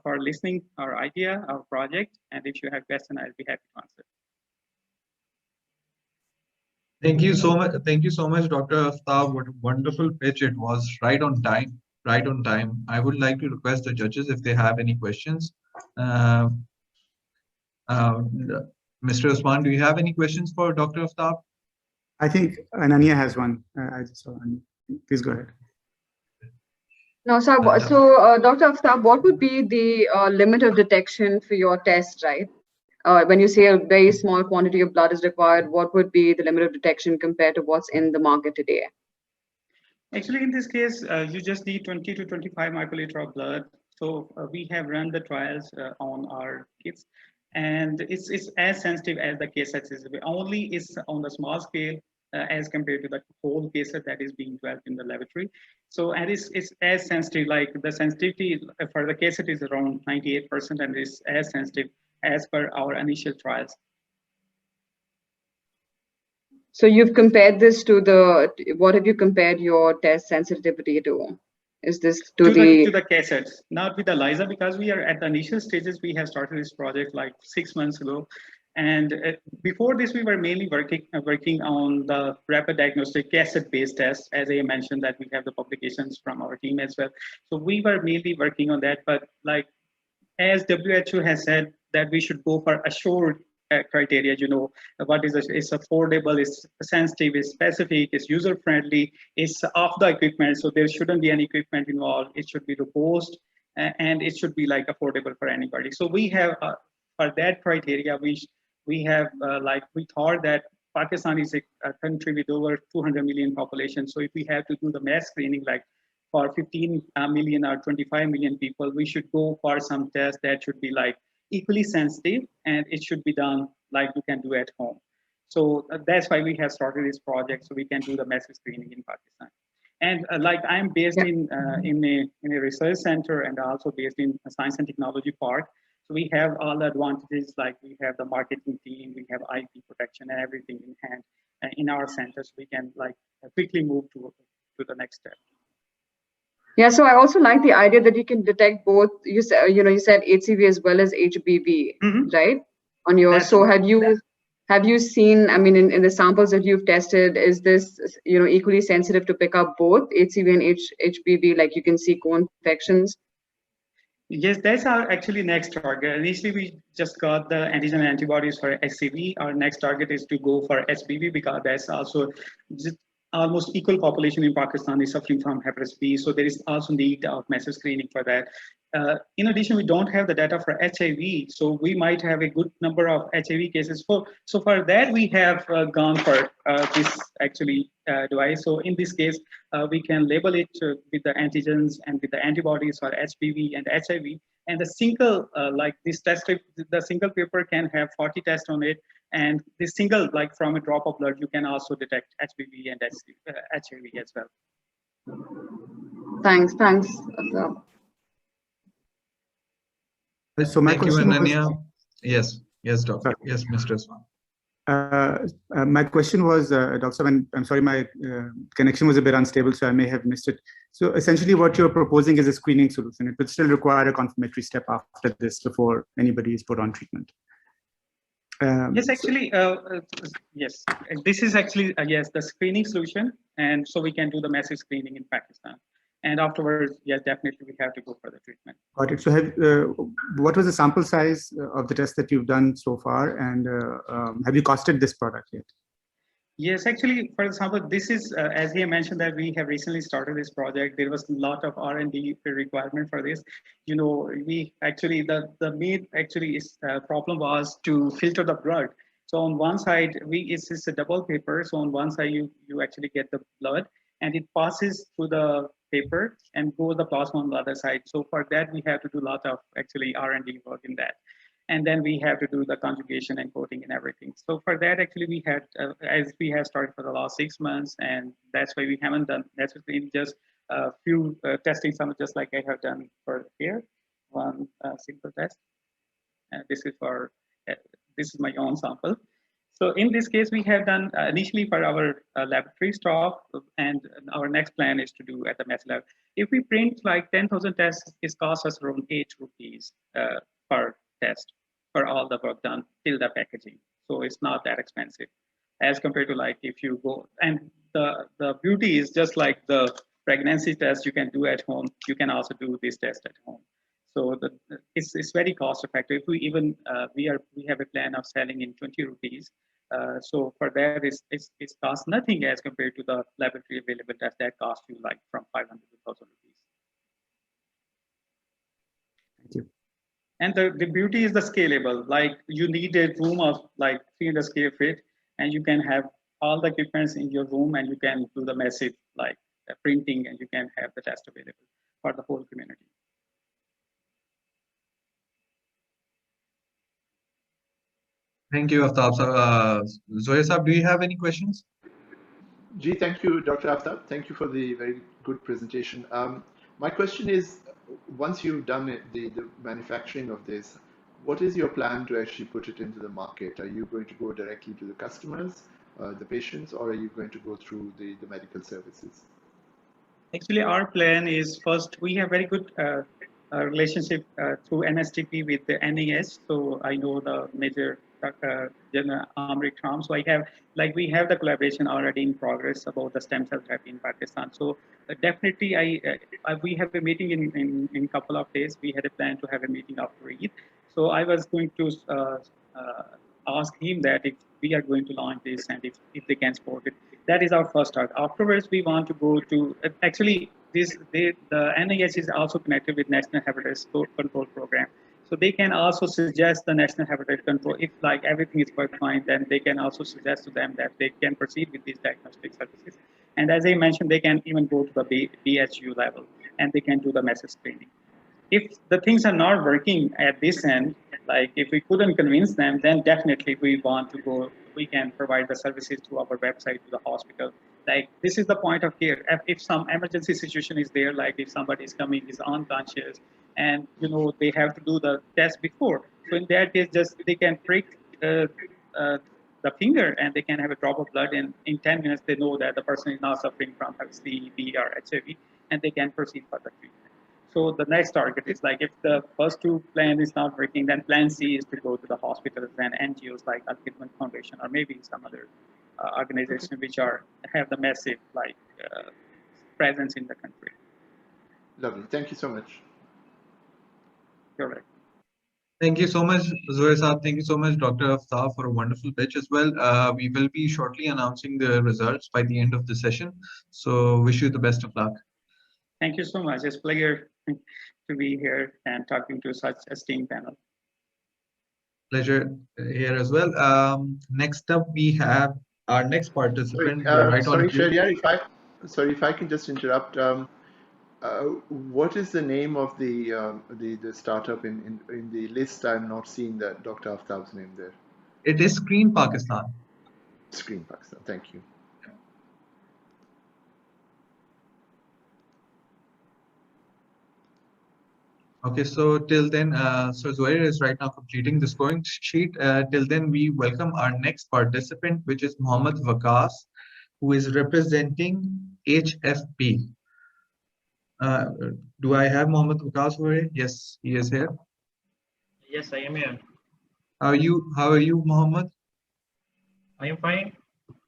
for listening our idea, our project. And if you have questions, I'll be happy to answer. Thank you so much. Thank you so much, Dr. Aftab. What a wonderful pitch it was. Right on time. Right on time. I would like to request the judges if they have any questions. Mr. Osman, do you have any questions for Dr. Aftab? I think Ananya has one. I just saw Ananya. Please go ahead. No, so Dr. Aftab, what would be the limit of detection for your test, right? When you say a very small quantity of blood is required, what would be the limit of detection compared to what's in the market today? Actually, in this case, you just need 20 to 25 microliter of blood. So we have run the trials on our kits, and it's as sensitive as the KSET is. Only is on the small scale as compared to the whole KSET that is being developed in the laboratory. So, and it's as sensitive, like the sensitivity for the KSET is around 98%, and it's as sensitive as per our initial trials. So you've compared this to what have you compared your test sensitivity to? Is this to the KSETs, not with ELISA, because we are at the initial stages. We have started this project like 6 months ago. And before this, we were mainly working on the rapid diagnostic KSET-based tests. As I mentioned, that we have the publications from our team as well. So we were mainly working on that. But like, as WHO has said, that we should go for assured criteria, you know, what is it's affordable, it's sensitive, it's specific, it's user-friendly, it's off the equipment, so there shouldn't be any equipment involved, it should be robust, and it should be like affordable for anybody. So we have, for that criteria, we have we thought that Pakistan is a country with over 200 million population, so if we have to do the mass screening like for 15 million or 25 million people, we should go for some test that should be like equally sensitive, and it should be done like you can do at home. So that's why we have started this project, so we can do the massive screening in Pakistan. And like I'm based in a research center and also based in a science and technology park. So we have all the advantages, like we have the marketing team, we have IP protection and everything in hand in our center, so we can like quickly move to the next step. Yeah, so I also like the idea that you can detect both. You said HCV as well as HBV, right? On your have you seen? I mean, in the samples that you've tested, is this equally sensitive to pick up both HCV and HBV? Like you can see co-infections. Yes, that's our actually next target. Initially, we just got the antigen antibodies for HCV. Our next target is to go for HBV because that's also just almost equal population in Pakistan is suffering from hepatitis B, so there is also need of massive screening for that. In addition, we don't have the data for HIV, so we might have a good number of HIV cases. So for that, we have gone for this actually device. So in this case, we can label it with the antigens and with the antibodies for HPV and HIV. And the single, like this test, the single paper can have 40 tests on it. And this single, like from a drop of blood, you can also detect HPV and HIV as well. Thanks. So my question was, yes, doctor. Sorry. Yes, Mr. Osman. My question was, Dr. I'm sorry, my connection was a bit unstable, so I may have missed it. So essentially what you're proposing is a screening solution. It would still require a confirmatory step after this before anybody is put on treatment. Yes, actually, yes. This is actually, yes, the screening solution. And so we can do the massive screening in Pakistan. And afterwards, yes, definitely we have to go for the treatment. Got it. So what was the sample size of the test that you've done so far? And have you costed this product yet? Yes, actually, for example, this is, as he mentioned that we have recently started this project, there was a lot of R&D requirement for this. You know, we actually, the main actually problem was to filter the blood. So on one side, it's a double paper. So on one side, you actually get the blood and it passes through the paper and goes the plasma on the other side. So for that, we have to do a lot of actually R&D work in that. And then we have to do the conjugation and coating and everything. So for that, actually, we had, as we have started for the last 6 months, and that's why we haven't done necessarily just a few testing, some just like I have done for here, one simple test. And this is for this is my own sample. So in this case, we have done initially for our laboratory staff, and our next plan is to do at the Met Lab. If we print like 10,000 tests, it costs us around 8 rupees per test for all the work done till the packaging. So it's not that expensive as compared to like if you go, and the beauty is just like the pregnancy test you can do at home, you can also do this test at home. So it's very cost effective. We even we have a plan of selling in 20 rupees. So for that, it's cost nothing as compared to the laboratory available test that cost you like from 500 to 1,000 rupees. Thank you. And the beauty is the scalable. Like you need a room of like 300 square feet, and you can have all the equipments in your room, and you can do the massive like printing, and you can have the test available for the whole community. Thank you, Aftab. Zohair Saab, do you have any questions? Ji, thank you, Dr. Aftab. Thank you for the very good presentation. My question is, once you've done it, the manufacturing of this, what is your plan to actually put it into the market? Are you going to go directly to the customers, the patients, or are you going to go through the medical services? Actually, our plan is first, we have very good relationship through NSTP with the NIH. So I know the major General Amrik Ram. So we have the collaboration already in progress about the stem cell therapy in Pakistan. So definitely, we have a meeting in a couple of days. We had a plan to have a meeting after Eid. So I was going to ask him that if we are going to launch this and if they can support it. That is our first start. Afterwards, we want to go to actually the NIH is also connected with National Hepatitis Control Program. So they can also suggest the National Hepatitis Control, if like everything is working fine, then they can also suggest to them that they can proceed with these diagnostic services. And as I mentioned, they can even go to the BHU level and they can do the massive screening. If the things are not working at this end, like if we couldn't convince them, then definitely we want to go, we can provide the services to our website, to the hospital. Like this is the point of care. If some emergency situation is there, like if somebody is coming, is unconscious, and they have to do the test before. So in that case, just they can prick the finger and they can have a drop of blood, and in 10 minutes they know that the person is now suffering from C, B, or HIV, and they can proceed for the treatment. So the next target is like if the first two plan is not working, then plan C is to go to the hospitals and NGOs like Al Khidmat Foundation or maybe some other organization which have the massive presence in the country. Lovely. Thank you so much. You're right. Thank you so much, Zohair Saab. Thank you so much, Dr. Aftab, for a wonderful pitch as well. We will be shortly announcing the results by the end of the session. So wish you the best of luck. Thank you so much. It's a pleasure to be here and talking to such a esteemed panel. Pleasure here as well. Next up, we have our next participant. Sorry, Shahriyar, if I can just interrupt. What is the name of the startup in the list? I'm not seeing that Dr. Aftab's name there. It is Screen Pakistan. Screen Pakistan. Thank you. Okay, so till then, so Zohair is right now completing the scoring sheet. Till then, we welcome our next participant, which is Mohammed Waqas, who is representing HFP. Do I have Mohammed Waqas over here? Yes, he is here. Yes, I am here. How are you, Mohammed? I am fine.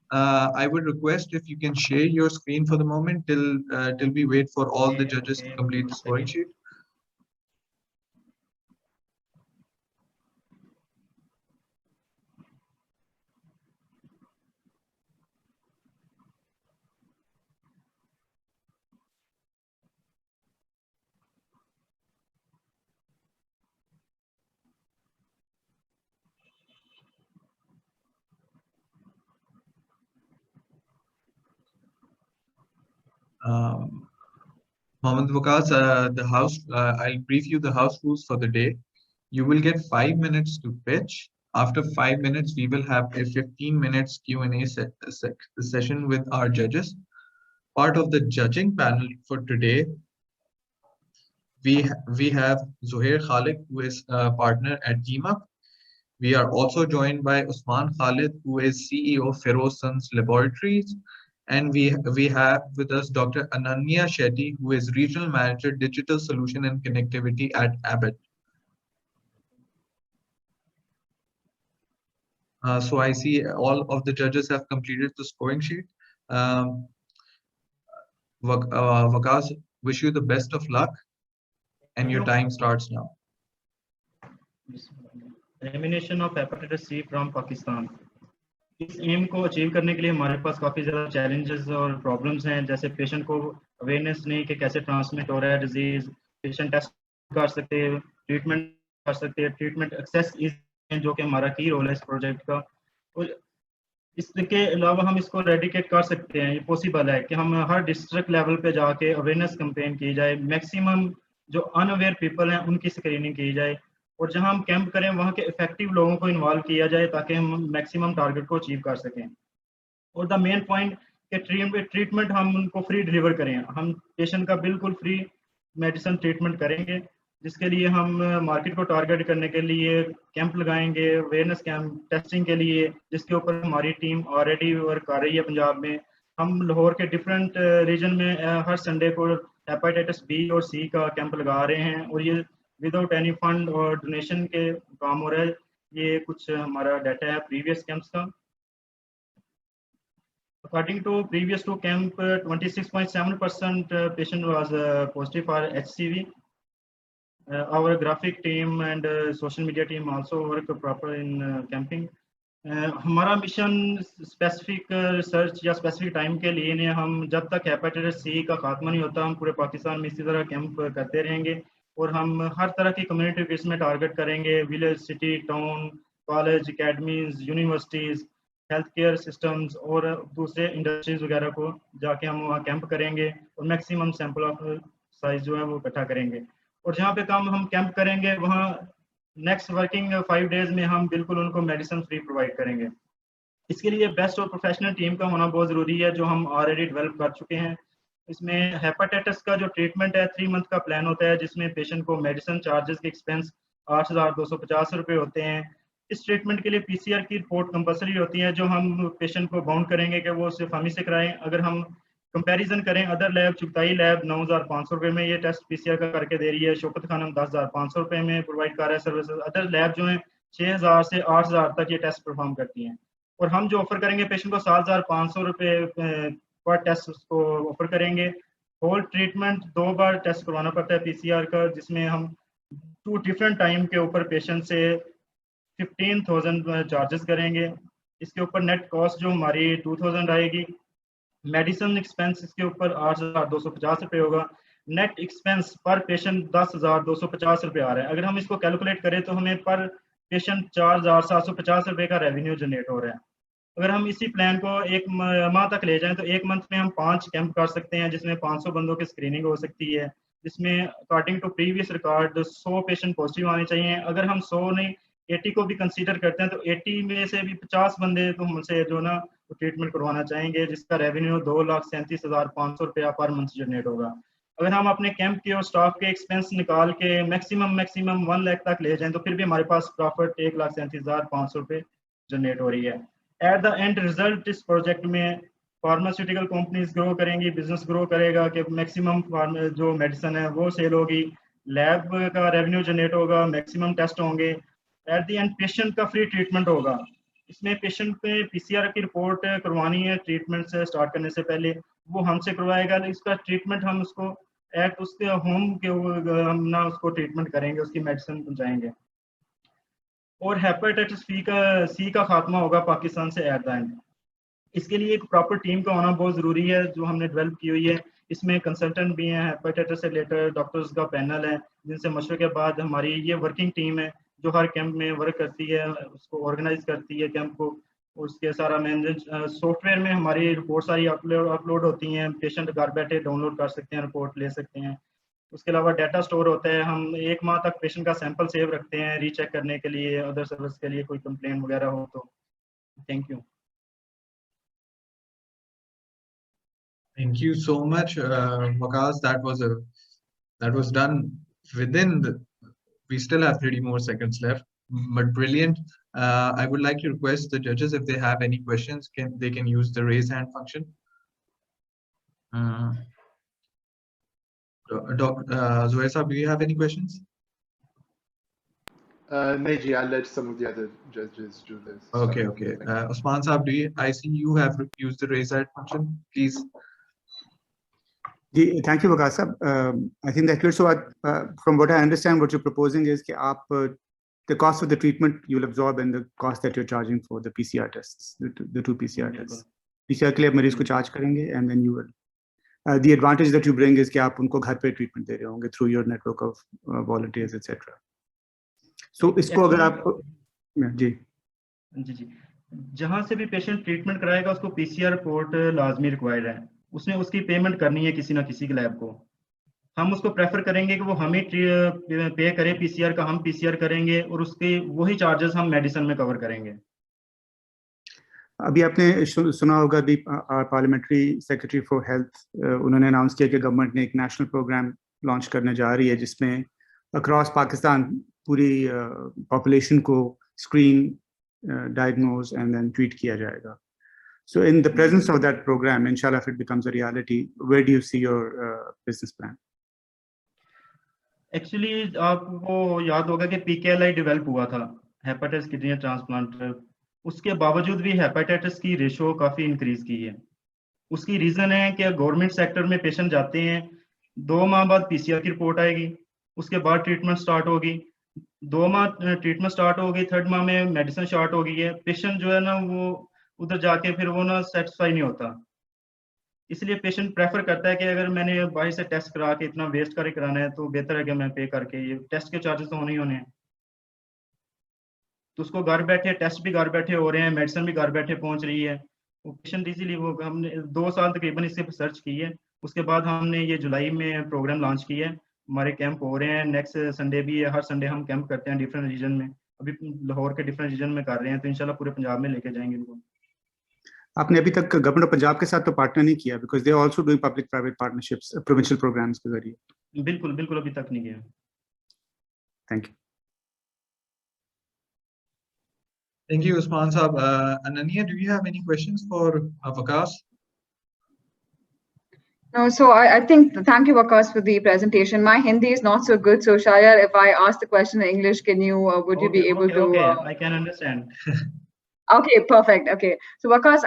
I would request if you can share your screen for the moment till we wait for all the judges to complete the scoring sheet. Mohammed Waqas, I'll brief you the house rules for the day. You will get 5 minutes to pitch. After 5 minutes, we will have a 15 minutes Q&A session with our judges. Part of the judging panel for today, we have Zohair Khalik, who is a partner at Team Up. We are also joined by Usman Khalid, who is CEO of Feroz Sons Laboratories. And we have with us Dr. Ananya Shetty, who is Regional Manager, Digital Solution and Connectivity at Abbott. So I see all of the judges have completed the scoring sheet. Waqas, wish you the best of luck, and your time starts now. Elimination of hepatitis C from Pakistan. इस M को achieve करने के लिए हमारे पास काफ़ी ज़्यादा challenges और problems हैं, जैसे पेशेंट को अवेयरनेस नहीं कि कैसे ट्रांसमिट हो रहा है डिजीज़, पेशेंट टेस्ट कर सकते हैं, ट्रीटमेंट कर सकते हैं, ट्रीटमेंट एक्सेस जो कि हमारा की रोल है इस प्रोजेक्ट का। और इसके अलावा हम इसको रेडिकेट कर सकते हैं, ये पॉसिबल है कि हम हर डिस्ट्रिक्ट लेवल पे जाके अवेयरनेस कैंपेन की जाए, मैक्सिमम जो अनअवेयर पीपल हैं उनकी स्क्रीनिंग की जाए, और जहां हम कैंप करें वहां के इफेक्टिव लोगों को इन्वॉल्व किया जाए ताकि हम मैक्सिमम टारगेट को अचीव कर सकें। और द मेन पॉइंट कि ट्रीटमेंट हम उनको फ्री डिलीवर करें, हम पेशेंट का बिल्कुल फ्री मेडिसिन ट्रीटमेंट करेंगे, जिसके लिए हम मार्केट को टारगेट करने के लिए कैंप लगाएंगे, अवेयरनेस कैंप टेस्टिंग के लिए, जिसके ऊपर हमारी टीम ऑलरेडी वर्क कर रही है पंजाब में। हम लाहौर के डिफरेंट रीजन में हर संडे को हेपेटाइटिस बी और सी का कैंप लगा रहे हैं, और ये विदाउट एनी फंड और डोनेशन के काम हो रहा है। ये कुछ हमारा डाटा है प्रीवियस कैंप्स का। According to previous two camp, 26.7% patient was positive for HCV. Our graphic team and social media team also work proper in camping. हमारा मिशन स्पेसिफिक रिसर्च या स्पेसिफिक टाइम के लिए नहीं, हम जब तक हेपेटाइटिस सी का खात्मा नहीं होता हम पूरे पाकिस्तान में इसी तरह कैंप करते रहेंगे, और हम हर तरह की कम्युनिटी बेस में टारगेट करेंगे, village, city, town, college, academies, universities, health care systems और दूसरे इंडस्ट्रीज वगैरह को जाके हम वहाँ कैंप करेंगे और मैक्सिमम सैंपल ऑफ साइज जो है वो इकट्ठा करेंगे। और जहाँ पे काम हम कैंप करेंगे वहाँ नेक्स्ट वर्किंग 5 डेज में हम बिल्कुल उनको मेडिसिन फ्री प्रोवाइड करेंगे। इसके लिए बेस्ट और प्रोफेशनल टीम का होना बहुत ज़रूरी है, जो हम ऑलरेडी डेवलप कर चुके हैं। इसमें हेपेटाइटिस का जो ट्रीटमेंट है 3 मंथ का प्लान होता है, जिसमें पेशेंट को मेडिसिन चार्जेस के एक्सपेंस 8,250 रुपये होते हैं। इस ट्रीटमेंट के लिए पीसीआर की रिपोर्ट कंपलसरी होती है, जो हम पेशेंट को बाउंड करेंगे कि वो सिर्फ हम ही से कराएं। अगर हम कंपैरिजन करें अदर लैब, चुगताई लैब 9,500 रुपये में ये टेस्ट पीसीआर का करके दे रही है, शौकत खानम 10,500 रुपये में प्रोवाइड कर रहा है सर्विसेज। अदर लैब जो है 6,000 से 8,000 तक ये टेस्ट परफॉर्म करती हैं, और हम जो ऑफर करेंगे पेशेंट को 7,500 रुपये पर टेस्ट उसको ऑफर करेंगे। होल ट्रीटमेंट 2 बार टेस्ट करवाना पड़ता है पीसीआर का, जिसमें हम 2 डिफरेंट टाइम के ऊपर पेशेंट से 15,000 चार्जेस करेंगे। इसके ऊपर नेट कॉस्ट जो हमारी 2,000 आएगी। मेडिसिन एक्सपेंस इसके ऊपर 8,250 रुपये होगा। नेट एक्सपेंस पर पेशेंट 10,250 रुपये आ रहा है। अगर हम इसको कैलकुलेट करें तो हमें पर पेशेंट 4,750 रुपये का रेवेन्यू जनरेट हो रहा है। अगर हम इसी प्लान को 1 माह तक ले जाएं तो 1 मंथ में हम 5 कैंप कर सकते हैं, जिसमें 500 बंदों की स्क्रीनिंग हो सकती है, जिसमें according to previous record 100 patient positive आने चाहिए। अगर हम 100 नहीं 80 को भी कंसीडर करते हैं तो 80 में से भी 50 बंदे तो हमसे जो ना ट्रीटमेंट करवाना चाहेंगे, जिसका रेवेन्यू 2,37,500 रुपया पर मंथ जनरेट होगा। अगर हम अपने कैंप के और स्टाफ के एक्सपेंस निकाल के मैक्सिमम 1 लाख तक ले जाएं तो फिर भी हमारे पास प्रॉफिट 1,37,500 रुपये जनरेट हो रही है। एट द एंड रिजल्ट इस प्रोजेक्ट में फार्मास्यूटिकल कंपनीज ग्रो करेंगी, बिजनेस ग्रो करेगा कि मैक्सिमम जो मेडिसिन है वो सेल होगी, लैब का रेवेन्यू जनरेट होगा, मैक्सिमम टेस्ट होंगे, एट द एंड पेशेंट का फ्री ट्रीटमेंट होगा। इसमें पेशेंट पे पीसीआर की रिपोर्ट करवानी है ट्रीटमेंट से स्टार्ट करने से पहले, वो हमसे करवाएगा। इसका ट्रीटमेंट हम उसको एट उसके होम के हम ना उसको ट्रीटमेंट करेंगे, उसकी मेडिसिन पहुँचाएंगे। और हेपेटाइटिस सी का खात्मा होगा पाकिस्तान से एट द एंड। इसके लिए एक प्रॉपर टीम का होना बहुत ज़रूरी है, जो हमने डेवलप की हुई है। इसमें कंसल्टेंट भी हैं, हेपेटाइटिस से रिलेटेड डॉक्टर्स का पैनल है, जिनसे मशवरे के बाद हमारी ये वर्किंग टीम है जो हर कैंप में वर्क करती है, उसको ऑर्गेनाइज करती है कैंप को। उसके सारा मैनेज सॉफ्टवेयर में हमारी रिपोर्ट सारी अपलोड होती हैं, पेशेंट घर बैठे डाउनलोड कर सकते हैं, रिपोर्ट ले सकते हैं। उसके अलावा डाटा स्टोर होता है, हम 1 माह तक पेशेंट का सैंपल सेव रखते हैं रीचेक करने के लिए, अदर सर्विस के लिए कोई कंप्लेन वगैरह हो तो। Thank you. Thank you so much, Waqas. That was done within the. We still have 30 more seconds left. but brilliant. I would like to request the judges, if they have any questions, they can use the raise hand function. Zuhair Saab, do you have any questions? Neji, I'll let some of the other judges do this. Okay, okay. Osman Saab, I see you have used the raise hand function. Please. Thank you, Waqas Saab. I think that's clear. So from what I understand, what you're proposing is that the cost of the treatment you'll absorb and the cost that you're charging for the PCR tests, the two PCR tests. PCR के लिए आप मरीज को charge करेंगे, and then you will. The advantage that you bring is कि आप उनको घर पे treatment दे रहे होंगे through your network of volunteers, etc. So इसको अगर आप जी जहाँ से भी पेशेंट ट्रीटमेंट कराएगा उसको पीसीआर रिपोर्ट लाजमी रिक्वायर्ड है, उसने उसकी पेमेंट करनी है किसी ना किसी के लैब को। हम उसको प्रेफर करेंगे कि वो हमें पे करे पीसीआर का, हम पीसीआर करेंगे और उसके वही चार्जेस हम मेडिसिन में कवर करेंगे। अभी आपने सुना होगा दी पार्लियामेंट्री सेक्रेटरी फॉर हेल्थ उन्होंने अनाउंस किया कि गवर्नमेंट ने एक नेशनल प्रोग्राम लॉन्च करने जा रही है जिसमें अक्रॉस पाकिस्तान पूरी पॉपुलेशन को screen diagnose and then treat किया जाएगा। So in the presence of that program, inshallah, if it becomes a reality, where do you see your business plan? Actually, आपको याद होगा कि PKLI डेवलप हुआ था, हेपेटाइटिस किडनी ट्रांसप्लांट, उसके बावजूद भी हेपेटाइटिस की रेशो काफ़ी इंक्रीज की है। उसकी रीज़न है कि गवर्नमेंट सेक्टर में पेशेंट जाते हैं, 2 माह बाद पीसीआर की रिपोर्ट आएगी, उसके बाद ट्रीटमेंट स्टार्ट होगी, 2 माह ट्रीटमेंट स्टार्ट होगी, 3rd माह में मेडिसिन स्टार्ट हो गई है। पेशेंट जो है ना वो उधर जाके फिर वो ना सेटिस्फाई नहीं होता, इसलिए पेशेंट प्रेफर करता है कि अगर मैंने बाहर से टेस्ट करा के इतना वेस्ट करके कराना है तो बेहतर है कि मैं पे करके, ये टेस्ट के चार्जेस तो होने ही होने हैं। तो उसको घर बैठे टेस्ट भी घर बैठे हो रहे हैं, मेडिसिन भी घर बैठे पहुंच रही है, वो पेशेंट इजीली वो हमने 2 साल तकरीबन इससे सर्च की है। उसके बाद हमने ये जुलाई में प्रोग्राम लॉन्च किया है, हमारे कैंप हो रहे हैं, नेक्स्ट संडे भी है, हर संडे हम कैंप करते हैं डिफरेंट रीजन में, अभी लाहौर के डिफरेंट रीजन में कर रहे हैं, तो इंशाल्लाह पूरे पंजाब में लेके जाएंगे इनको। आपने अभी तक गवर्नमेंट ऑफ पंजाब के साथ तो पार्टनर नहीं किया, because they are also doing public private partnerships provincial programmes के जरिए। बिल्कुल बिल्कुल अभी तक नहीं किया। Thank you. Thank you, Usman Saab. Ananya, do you have any questions for Waqas? No, so I think, thank you, Waqas, for the presentation. My Hindi is not so good, so Shayar, if I ask the question in English, can you, would you be able to? Okay, I can understand. Okay, perfect. Okay, so Waqas,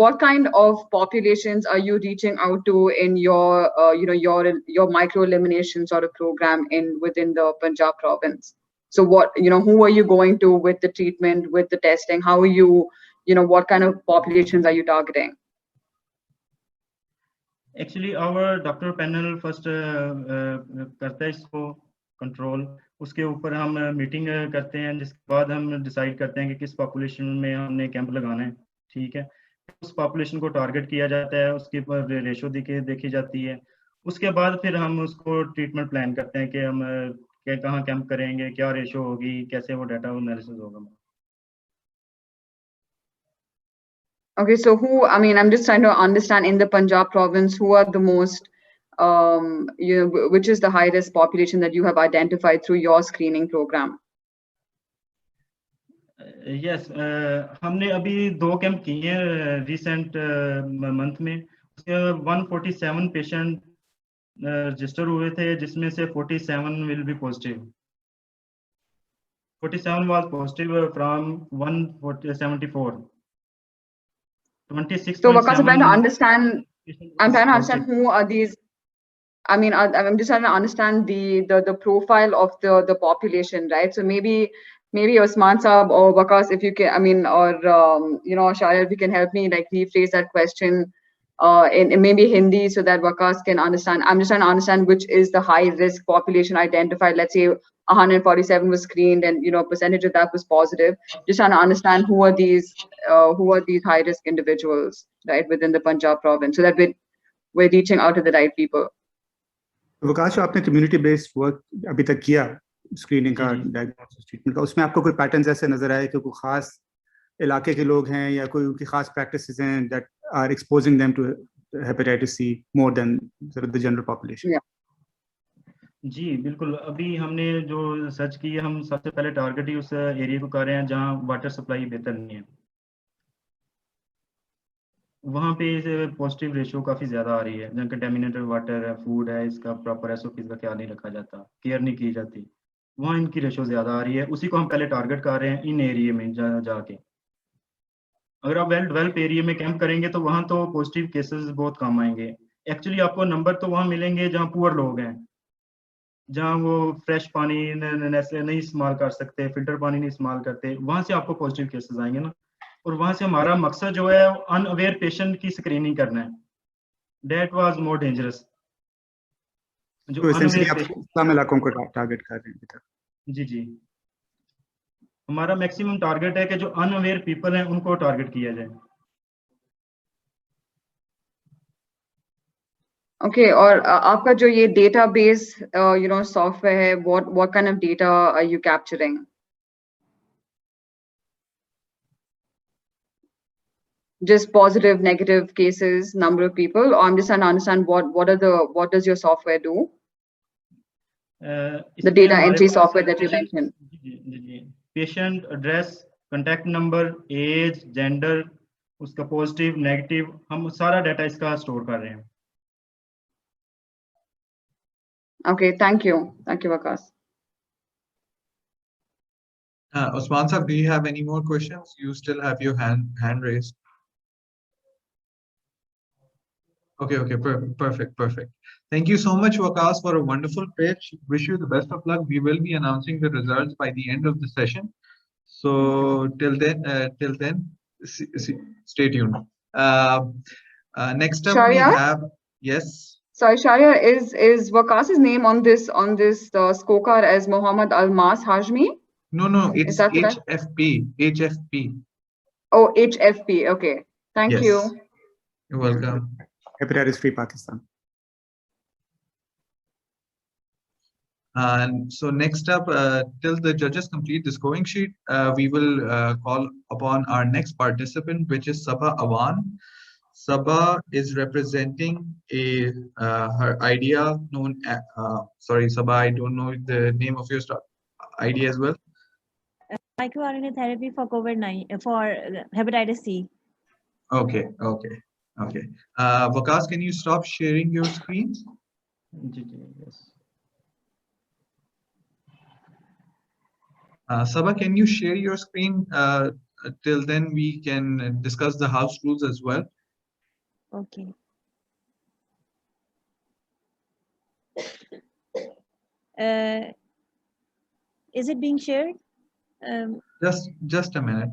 what kind of populations are you reaching out to in your, your micro elimination sort of program within the Punjab province? So what, who are you going to with the treatment, with the testing? How are you, what kind of populations are you targeting? Actually, our doctor panel first करता है इसको control, उसके ऊपर हम meeting करते हैं, जिसके बाद हम डिसाइड करते हैं कि किस पॉपुलेशन में हमने कैंप लगाना है। ठीक है, उस पॉपुलेशन को टारगेट किया जाता है, उसके ऊपर रेशो देखी जाती है, उसके बाद फिर हम उसको ट्रीटमेंट प्लान करते हैं कि हम कहाँ कैंप करेंगे, क्या रेशो होगी, कैसे वो डाटा एनालिसिस होगा। Okay, so I'm just trying to understand in the Punjab province, who are the most, which is the high-risk population that you have identified through your screening program? Yes, हमने अभी 2 camp किए हैं recent month में, उसके 147 patient register हुए थे, जिसमें से 47 will be positive. 47 was positive from 174. 26. So Waqas, I'm trying to understand who are these. I'm just trying to understand the profile of the population, right? So maybe Osman Saab or Waqas, if you can, or Shayar, if you can help me like rephrase that question in maybe Hindi so that Waqas can understand. I'm just trying to understand which is the high risk population identified. Let's say 147 was screened and percentage of that was positive. Just trying to understand who are these high risk individuals, right, within the Punjab province, so that we're reaching out to the right people. Waqas, आपने community based work अभी तक किया screening का, diagnosis treatment का, उसमें आपको कोई patterns ऐसे नजर आए कि कोई खास इलाके के लोग हैं या कोई उनकी खास प्रैक्टिसेस हैं that are exposing them to hepatitis C more than sort of the general population? Yeah. जी बिल्कुल, अभी हमने जो सर्च की है, हम सबसे पहले टारगेट ही उस एरिया को कर रहे हैं जहाँ वाटर सप्लाई बेहतर नहीं है। वहाँ पे पॉजिटिव रेशियो काफ़ी ज़्यादा आ रही है, जहाँ कंटेमिनेटेड वाटर है, फूड है, इसका प्रॉपर एसओपी का ख्याल नहीं रखा जाता, केयर नहीं की जाती, वहाँ इनकी रेशियो ज़्यादा आ रही है। उसी को हम पहले टारगेट कर रहे हैं इन एरिया में जाके। अगर आप वेल डेवलप एरिया में कैंप करेंगे तो वहाँ तो पॉजिटिव केसेस बहुत कम आएंगे। एक्चुअली आपको नंबर तो वहाँ मिलेंगे जहाँ पुअर लोग हैं, जहाँ वो फ्रेश पानी नहीं इस्तेमाल कर सकते, फिल्टर पानी नहीं इस्तेमाल करते, वहाँ से आपको पॉजिटिव केसेस आएंगे ना। और वहाँ से हमारा मकसद जो है अनअवेयर पेशेंट की स्क्रीनिंग करना है। That was more dangerous. जो तो एसेंशियली अनअवेयर आप पेशेंट, इस्लाम इलाकों को टारगेट कर रहे हैं अभी तक। जी जी, हमारा मैक्सिमम टारगेट है कि जो अनअवेयर पीपल हैं उनको टारगेट किया जाए। Okay, और आपका जो ये database, software है, what kind of data are you capturing? Just positive, negative cases, number of people, or I'm just trying to understand what does your software do? The data entry software that you mentioned. Patient address, contact number, age, gender, उसका positive negative, हम सारा data इसका store कर रहे हैं। Okay, thank you, Waqas. Usman sir, do you have any more questions? You still have your hand raised. Okay, perfect. Thank you so much, Waqas, for a wonderful pitch. Wish you the best of luck. We will be announcing the results by the end of the session. So till then, stay tuned. Next up we Shahryar? have, yes. Sorry, Shahryar, is Waqas's name on this scorecard as Mohammad Almas Hajmi? No, Is it's that correct? HFP. Oh, HFP. Okay, thank Yes. you. You're welcome. Hepatitis Free Pakistan. And so next up, till the judges complete the scoring sheet, we will call upon our next participant, which is Sabah Awan. Sabah is representing her idea known as, sorry, Sabah, I don't know the name of your idea as well. MicroRNA therapy for COVID-19 for hepatitis C. Okay. Waqas, can you stop sharing your screen? Yes. Sabah, can you share your screen? Till then, we can discuss the house rules as well. Okay. Is it being shared? Just a minute.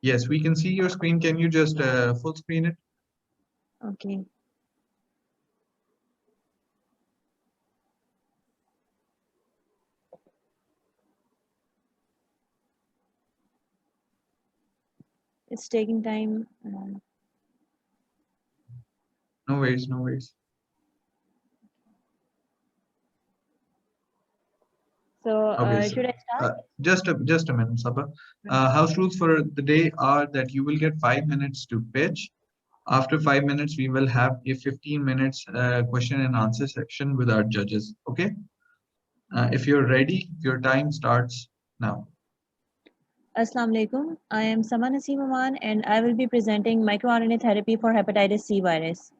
Yes, we can see your screen. Can you just full screen it? Okay. It's taking time. No worries. So Okay, should I start? Just a minute, Sabah. House rules for the day are that you will get 5 minutes to pitch. After 5 minutes, we will have a 15 minutes question and answer section with our judges. Okay. If you're ready, your time starts now. Assalamu alaikum. I am Sama Naseem Aman and I will be presenting microRNA therapy for hepatitis C virus.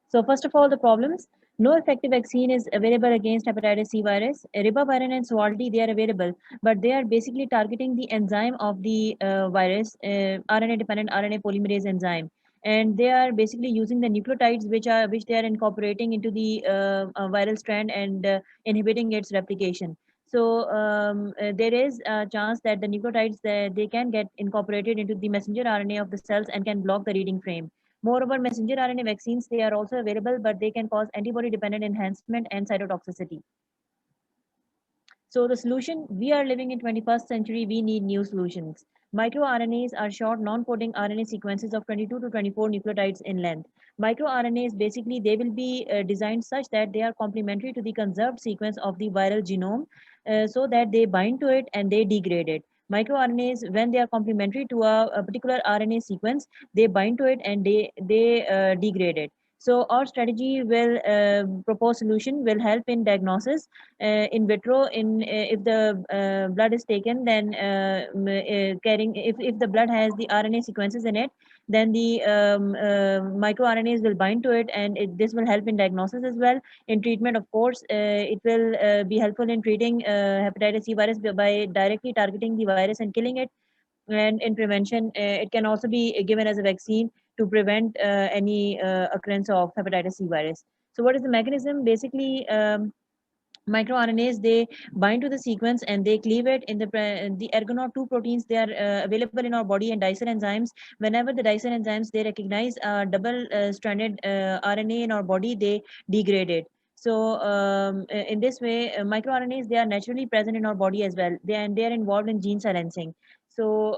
So first of all, the problems. No effective vaccine is available against hepatitis C virus. Ribavirin and Sovaldi, they are available, but they are basically targeting the enzyme of the virus, RNA-dependent RNA polymerase enzyme. And they are basically using the nucleotides which they are incorporating into the viral strand and inhibiting its replication. So there is a chance that the nucleotides they can get incorporated into the messenger RNA of the cells and can block the reading frame. Moreover, messenger RNA vaccines, they are also available, but they can cause antibody-dependent enhancement and cytotoxicity. So the solution, we are living in 21st century, we need new solutions. MicroRNAs are short non-coding RNA sequences of 22 to 24 nucleotides in length. MicroRNAs, basically, they will be designed such that they are complementary to the conserved sequence of the viral genome so that they bind to it and they degrade it. MicroRNAs, when they are complementary to a particular RNA sequence, they bind to it and they degrade it. So our strategy will propose solution will help in diagnosis in vitro. If the blood is taken, then carrying if the blood has the RNA sequences in it, then the microRNAs will bind to it, and this will help in diagnosis as well. In treatment, of course, it will be helpful in treating hepatitis C virus by directly targeting the virus and killing it. And in prevention, it can also be given as a vaccine to prevent any occurrence of hepatitis C virus. So what is the mechanism? Basically, microRNAs, they bind to the sequence and they cleave it in the ergonon2 proteins. They are available in our body, and dicer enzymes, whenever the dicer enzymes they recognize double stranded RNA in our body, they degrade it. So in this way, microRNAs, they are naturally present in our body as well. They are involved in gene silencing. So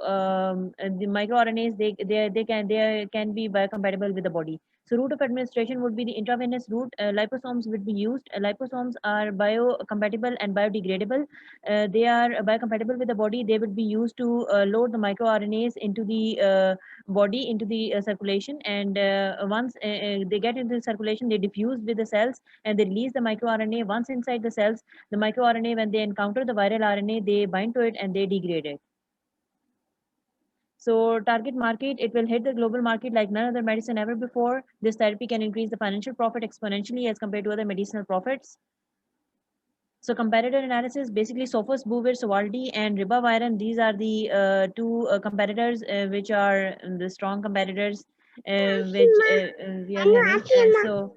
the microRNAs, they can be biocompatible with the body. So route of administration would be the intravenous route. Liposomes would be used. Liposomes are biocompatible and biodegradable. They are biocompatible with the body. They would be used to load the microRNAs into the body, into the circulation. And once they get into the circulation, they diffuse with the cells and they release the microRNA. Once inside the cells, the microRNA, when they encounter the viral RNA, they bind to it and they degrade it. So target market, it will hit the global market like none other medicine ever before. This therapy can increase the financial profit exponentially as compared to other medicinal profits. So competitor analysis, basically Sophos, Bouvir, Sovaldi, and Ribavirin, these are the two competitors which are the strong competitors which we are having.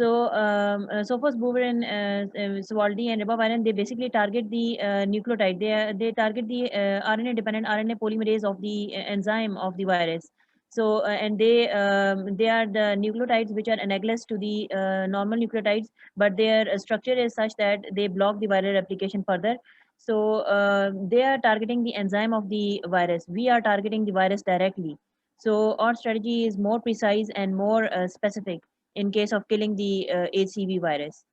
Sophos, Bouvir, and Sovaldi and Ribavirin, they basically target the nucleotide. They target the RNA-dependent RNA polymerase of the enzyme of the virus. So and they are the nucleotides which are analogous to the normal nucleotides, but their structure is such that they block the viral replication further. So they are targeting the enzyme of the virus. We are targeting the virus directly. So our strategy is more precise and more specific in case of killing the HCV virus.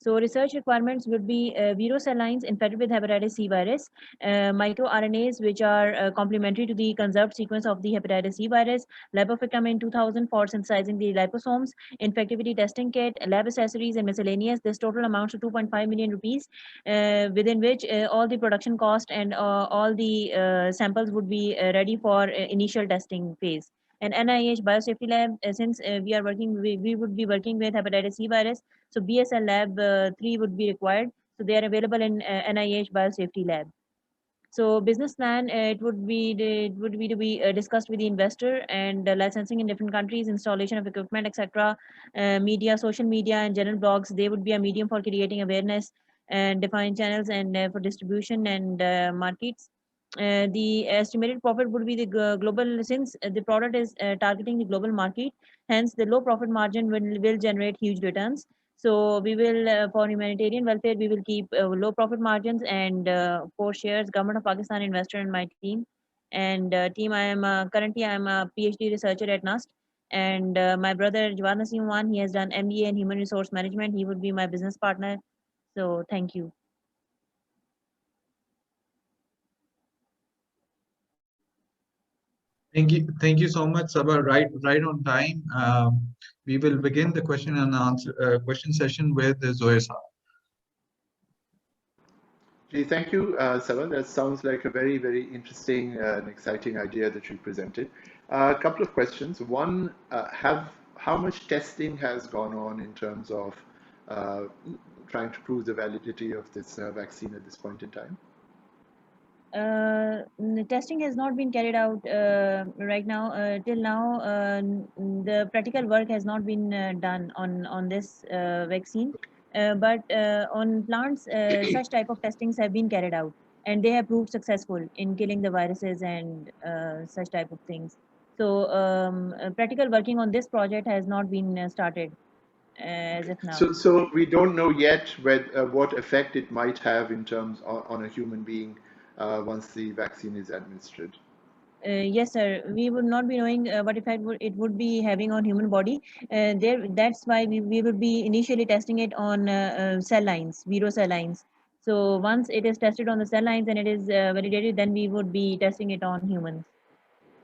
So research requirements would be vero cell lines infected with hepatitis C virus, microRNAs which are complementary to the conserved sequence of the hepatitis C virus, lipofectamine 2000 for synthesizing the liposomes, infectivity testing kit, lab accessories and miscellaneous. This total amounts to 2.5 million rupees, within which all the production cost and all the samples would be ready for initial testing phase. And NIH Biosafety Lab, since we are working, we would be working with hepatitis C virus, so BSL Lab 3 would be required. So they are available in NIH Biosafety Lab. So business plan, it would be to be discussed with the investor, and licensing in different countries, installation of equipment, etc. Media, social media, and general blogs, they would be a medium for creating awareness and define channels and for distribution and markets. The estimated profit would be the global, since the product is targeting the global market, hence the low profit margin will generate huge returns. So we will, for humanitarian welfare, we will keep low profit margins, and for shares, Government of Pakistan investor in my team. And team, I am currently I am a PhD researcher at NUST, and my brother Jawad Naseem Oman, he has done MBA in Human Resource Management. He would be my business partner. So thank you. Thank you so much, Sabah. Right on time. We will begin the question and answer question session with Zohair Saab. Thank you, Sabah. That sounds like a very, very interesting and exciting idea that you presented. A couple of questions. One, how much testing has gone on in terms of trying to prove the validity of this vaccine at this point in time? Testing has not been carried out right now. Till now, the practical work has not been done on this vaccine. But on plants, such type of testings have been carried out, and they have proved successful in killing the viruses and such type of things. So practical working on this project has not been started as of now. So we don't know yet what effect it might have in terms on a human being once the vaccine is administered. Yes, sir. We would not be knowing what effect it would be having on human body. That's why we would be initially testing it on cell lines, vero cell lines. So once it is tested on the cell lines and it is validated, then we would be testing it on humans.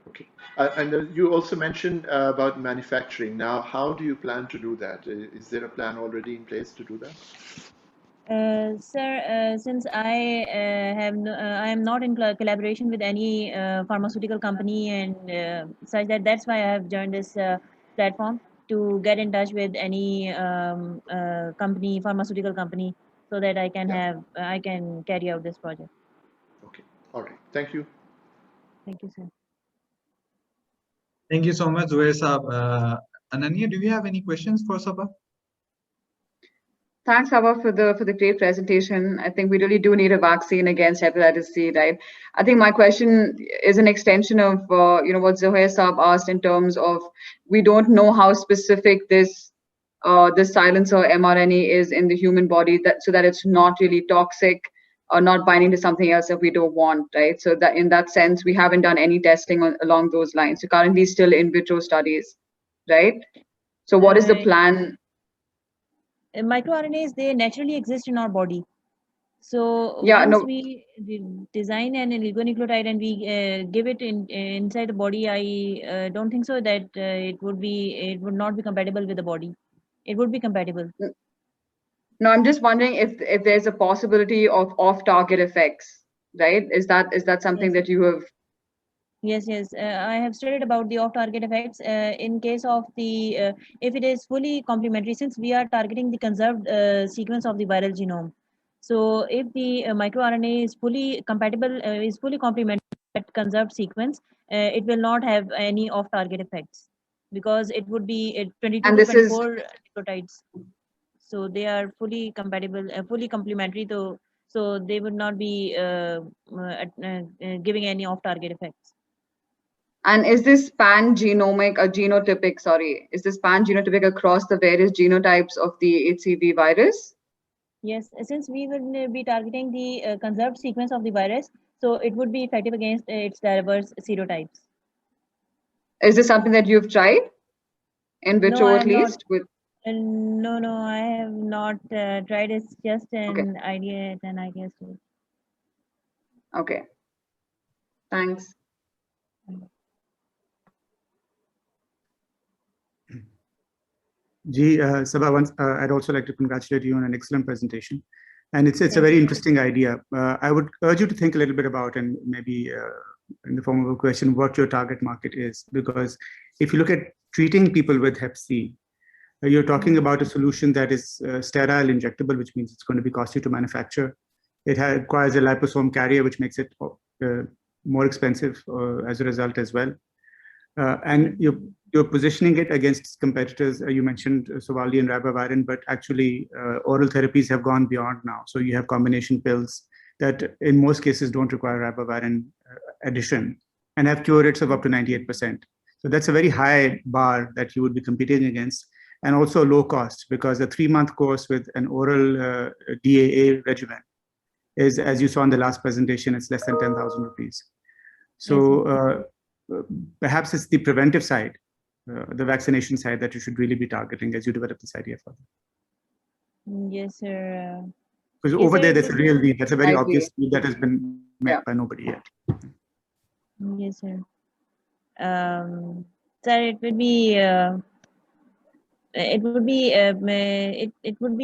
Okay. And you also mentioned about manufacturing. Now, how do you plan to do that? Is there a plan already in place to do that? Sir, since I I am not in collaboration with any pharmaceutical company and such that's why I have joined this platform to get in touch with any company, pharmaceutical company, so that I can I can carry out this project. Okay. All right. Thank you. Thank you, sir. Thank you so much, Zuhair Saab. Ananya, do you have any questions for Sabah? Thanks, Hava, for the great presentation. I think we really do need a vaccine against hepatitis C, right? I think my question is an extension of what Zuhair Saab asked in terms of we don't know how specific this silencer mRNA is in the human body, so that it's not really toxic or not binding to something else that we don't want, right? So that in that sense, we haven't done any testing along those lines. So currently still in vitro studies, right? So what is the plan? MicroRNAs, they naturally exist in our body. So Yeah, once no. we design an oligonucleotide and we give it inside the body, I don't think so that it would not be compatible with the body. It would be compatible. No, I'm just wondering if there's a possibility of off-target effects, right? Is that something that you have? Yes, yes. I have studied about the off-target effects. In case of the, if it is fully complementary, since we are targeting the conserved sequence of the viral genome. So if the microRNA is fully compatible, is fully complementary that conserved sequence, it will not have any off-target effects because it would be 22 And to this 24 nucleotides. So they are fully compatible, fully complementary. So they would not be giving any off-target effects. And is this pan-genomic or genotypic, sorry, is this pan-genotypic across the various genotypes of the HCV virus? Yes, since we will be targeting the conserved sequence of the virus, so it would be effective against its diverse serotypes. Is this something that you've tried in vitro at least? No, I have not tried. It's just an idea at an idea stage. Okay. Thanks. Sabah, I'd also like to congratulate you on an excellent presentation. And it's a very interesting idea. I would urge you to think a little bit about, and maybe in the form of a question, what your target market is. Because if you look at treating people with Hep C, you're talking about a solution that is sterile, injectable, which means it's going to be costly to manufacture. It requires a liposome carrier, which makes it more expensive as a result as well. And you're positioning it against competitors. You mentioned Sovaldi and Ribavirin, but actually oral therapies have gone beyond now. So you have combination pills that in most cases don't require Ribavirin addition and have cure rates of up to 98%. So that's a very high bar that you would be competing against, and also low cost, because a 3-month course with an oral DAA regimen is, as you saw in the last presentation, it's less than 10,000 rupees. So perhaps it's the preventive side, the vaccination side, that you should really be targeting as you develop this idea further. Yes, sir. Because over there, there's a real need. That's a very obvious need that has been met by nobody yet. Yes, sir. Sir, it would be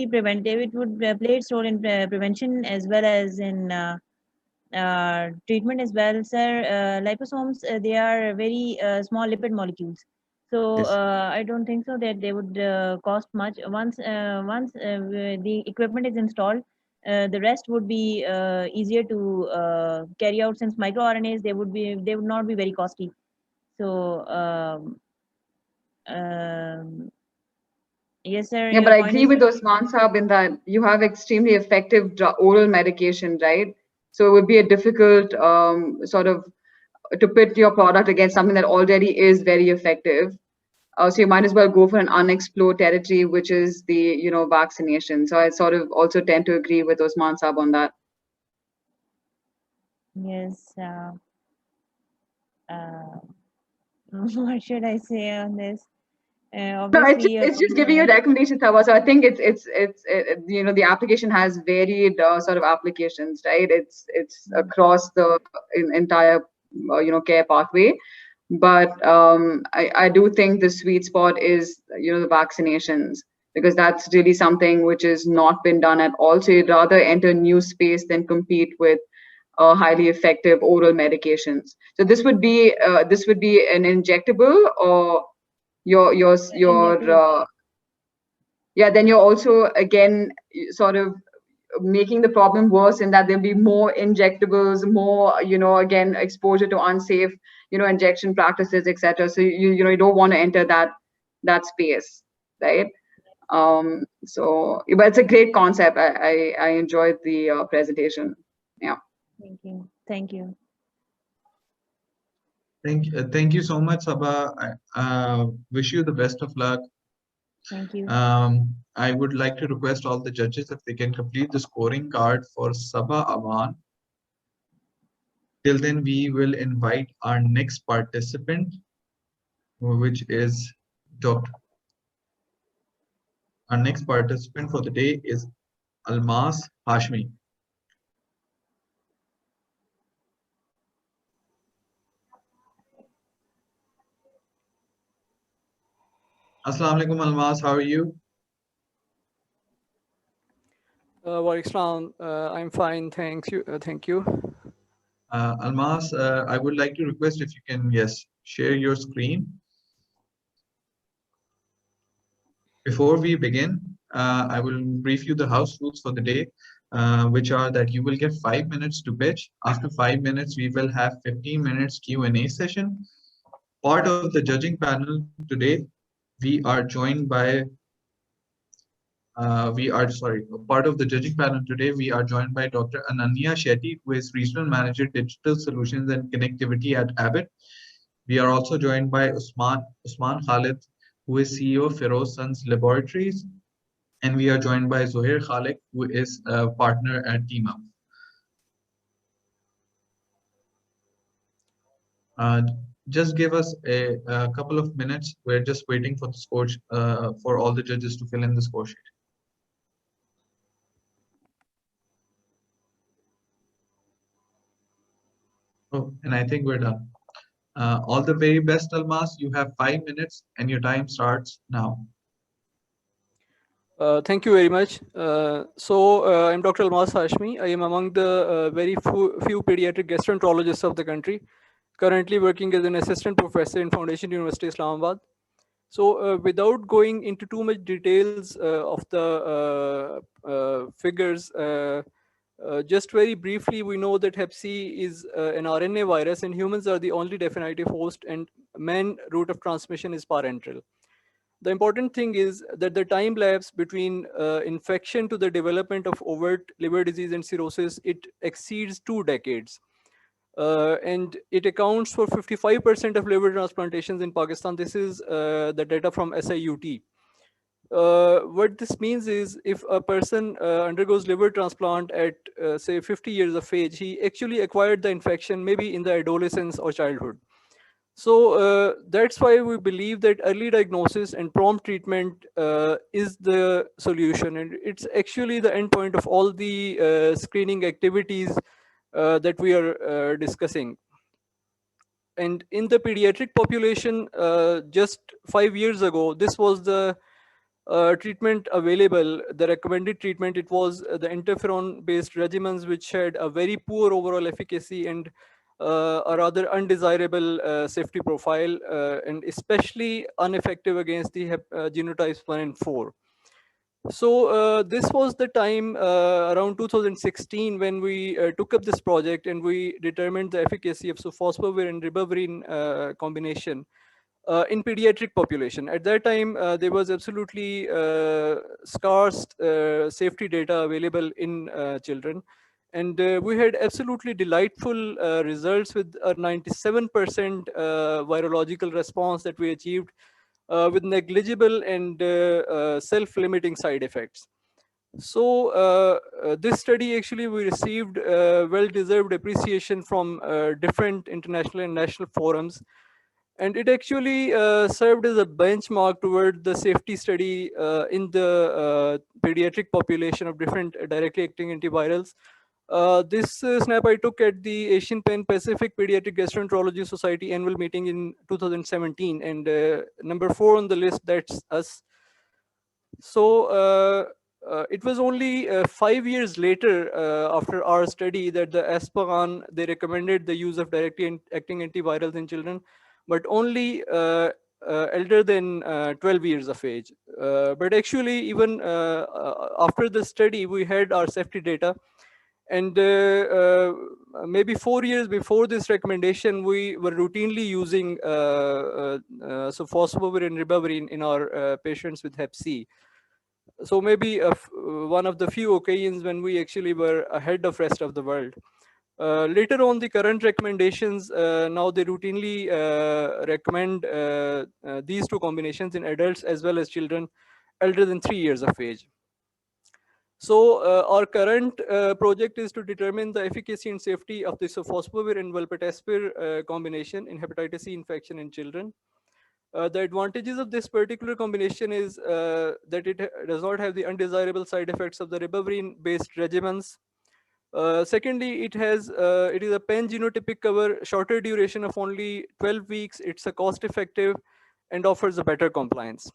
preventive. It would play its role in prevention as well as in treatment as well, sir. Liposomes, they are very small lipid molecules. So I don't think so that they would cost much. Once the equipment is installed, the rest would be easier to carry out, since microRNAs, they would not be very costly. So yes, sir. Yeah, but I agree with Osman Saab in that you have extremely effective oral medication, right? So it would be a difficult sort of to pit your product against something that already is very effective. So you might as well go for an unexplored territory, which is the vaccination. So I sort of also tend to agree with Osman Saab on that. Yes. What should I say on this? No, it's just giving you a recommendation, Thawa. So I think it's the application has varied sort of applications, right? It's across the entire care pathway. But I do think the sweet spot is, the vaccinations, because that's really something which has not been done at all. So you'd rather enter new space than compete with highly effective oral medications. So this would be an injectable, or your yeah, then you're also again sort of making the problem worse in that there'll be more injectables, more, again, exposure to unsafe, injection practices, etc. So you don't want to enter that space, right? So, but it's a great concept. I enjoyed the presentation. Yeah. Thank you. Thank you. Thank you so much, Sabah. I wish you the best of luck. Thank you. I would like to request all the judges if they can complete the scoring card for Sabah Aman. Till then, we will invite our next participant, which is Dr. Our next participant for the day is Almas Hashmi. Assalamu alaikum, Almas. How are you? Walaikum, I'm fine. Thank you. Thank you. Almas, I would like to request if you can, yes, share your screen. Before we begin, I will brief you the house rules for the day, which are that you will get 5 minutes to pitch. After 5 minutes, we will have 15 minutes Q&A session. Part of the judging panel today, we are joined by part of the judging panel today, we are joined by Dr. Ananya Shetty, who is Regional Manager, Digital Solutions and Connectivity at Abbott. We are also joined by Usman Khalid, who is CEO of Feroz Sons Laboratories. And we are joined by Zohair Khalik, who is a partner at TeamUp. Just give us a couple of minutes. We're just waiting for the score, for all the judges to fill in the score sheet. Oh, and I think we're done. All the very best, Almas. You have 5 minutes and your time starts now. Thank you very much. I'm Dr. Almas Hashmi. I am among the very few pediatric gastroenterologists of the country, currently working as an assistant professor in Foundation University Islamabad. So without going into too much details of the figures, just very briefly, we know that Hep C is an RNA virus, and humans are the only definitive host, and main route of transmission is parenteral. The important thing is that the time lapse between infection to the development of overt liver disease and cirrhosis, it exceeds 2 decades. And it accounts for 55% of liver transplantations in Pakistan. This is the data from SIUT. What this means is if a person undergoes liver transplant at say 50 years of age, he actually acquired the infection maybe in the adolescence or childhood. So that's why we believe that early diagnosis and prompt treatment is the solution. And it's actually the endpoint of all the screening activities that we are discussing. And in the pediatric population, just 5 years ago, this was the treatment available, the recommended treatment. It was the interferon-based regimens, which had a very poor overall efficacy and a rather undesirable safety profile, and especially ineffective against the genotypes 1 and 4. So this was the time around 2016 when we took up this project and we determined the efficacy of sofosbuvir and ribavirin combination in pediatric population. At that time, there was absolutely scarce safety data available in children. And we had absolutely delightful results with a 97% virological response that we achieved with negligible and self-limiting side effects. So this study, actually, we received well-deserved appreciation from different international and national forums. And it actually served as a benchmark toward the safety study in the pediatric population of different directly acting antivirals. This snap I took at the Asian Pan Pacific Pediatric Gastroenterology Society annual meeting in 2017, and number 4 on the list, that's us. So it was only 5 years later after our study that the ASPAGAN, they recommended the use of directly acting antivirals in children, but only elder than 12 years of age. But actually, even after the study, we had our safety data. And maybe 4 years before this recommendation, we were routinely using sofosbuvir and ribavirin in our patients with Hep C. So maybe one of the few occasions when we actually were ahead of rest of the world. Later on, the current recommendations, now they routinely recommend these 2 combinations in adults as well as children elder than 3 years of age. So our current project is to determine the efficacy and safety of the sofosbuvir and valpapatasvir combination in hepatitis C infection in children. The advantages of this particular combination is that it does not have the undesirable side effects of the ribavirin-based regimens. Secondly, it is a pan-genotypic cover, shorter duration of only 12 weeks. It's a cost-effective and offers a better compliance.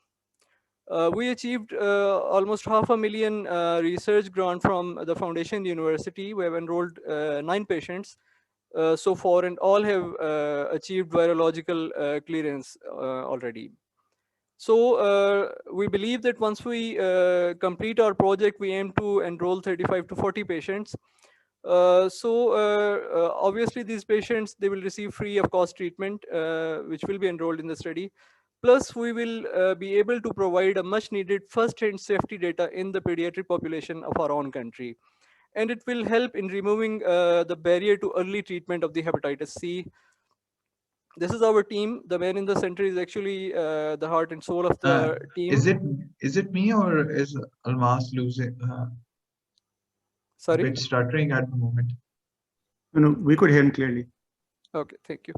We achieved almost 500,000 research grant from the Foundation University. We have enrolled 9 patients so far, and all have achieved virological clearance already. So we believe that once we complete our project, we aim to enroll 35 to 40 patients. Obviously these patients, they will receive free of cost treatment, which will be enrolled in the study. Plus, we will be able to provide a much needed first-hand safety data in the pediatric population of our own country. And it will help in removing the barrier to early treatment of the hepatitis C. This is our team. The man in the center is actually the heart and soul of the team. Is it me or is Almas losing? Sorry? A bit stuttering at the moment. No, we could hear him clearly. Okay, thank you.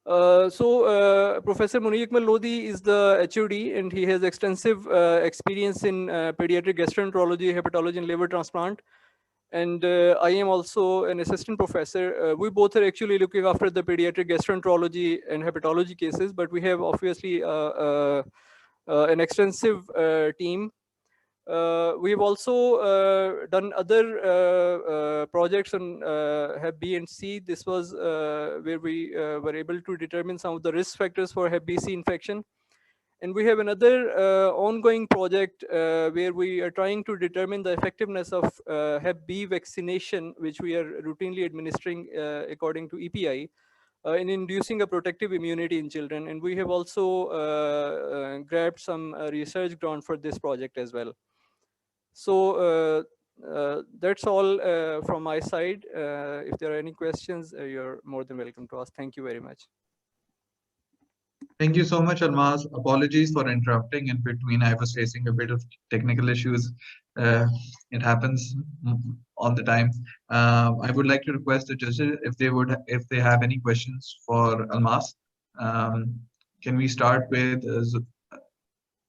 Professor Monique Malodi is the HOD, and he has extensive experience in pediatric gastroenterology, hepatology, and liver transplant. And I am also an assistant professor. We both are actually looking after the pediatric gastroenterology and hepatology cases, but we have obviously an extensive team. We've also done other projects on Hep B and C. This was where we were able to determine some of the risk factors for Hep B C infection. And we have another ongoing project where we are trying to determine the effectiveness of Hep B vaccination, which we are routinely administering according to EPI, in inducing a protective immunity in children. And we have also grabbed some research grant for this project as well. So that's all from my side. If there are any questions, you're more than welcome to ask. Thank you very much. Thank you so much, Almas. Apologies for interrupting in between. I was facing a bit of technical issues. It happens all the time. I would like to request the judges if they have any questions for Almas. Can we start with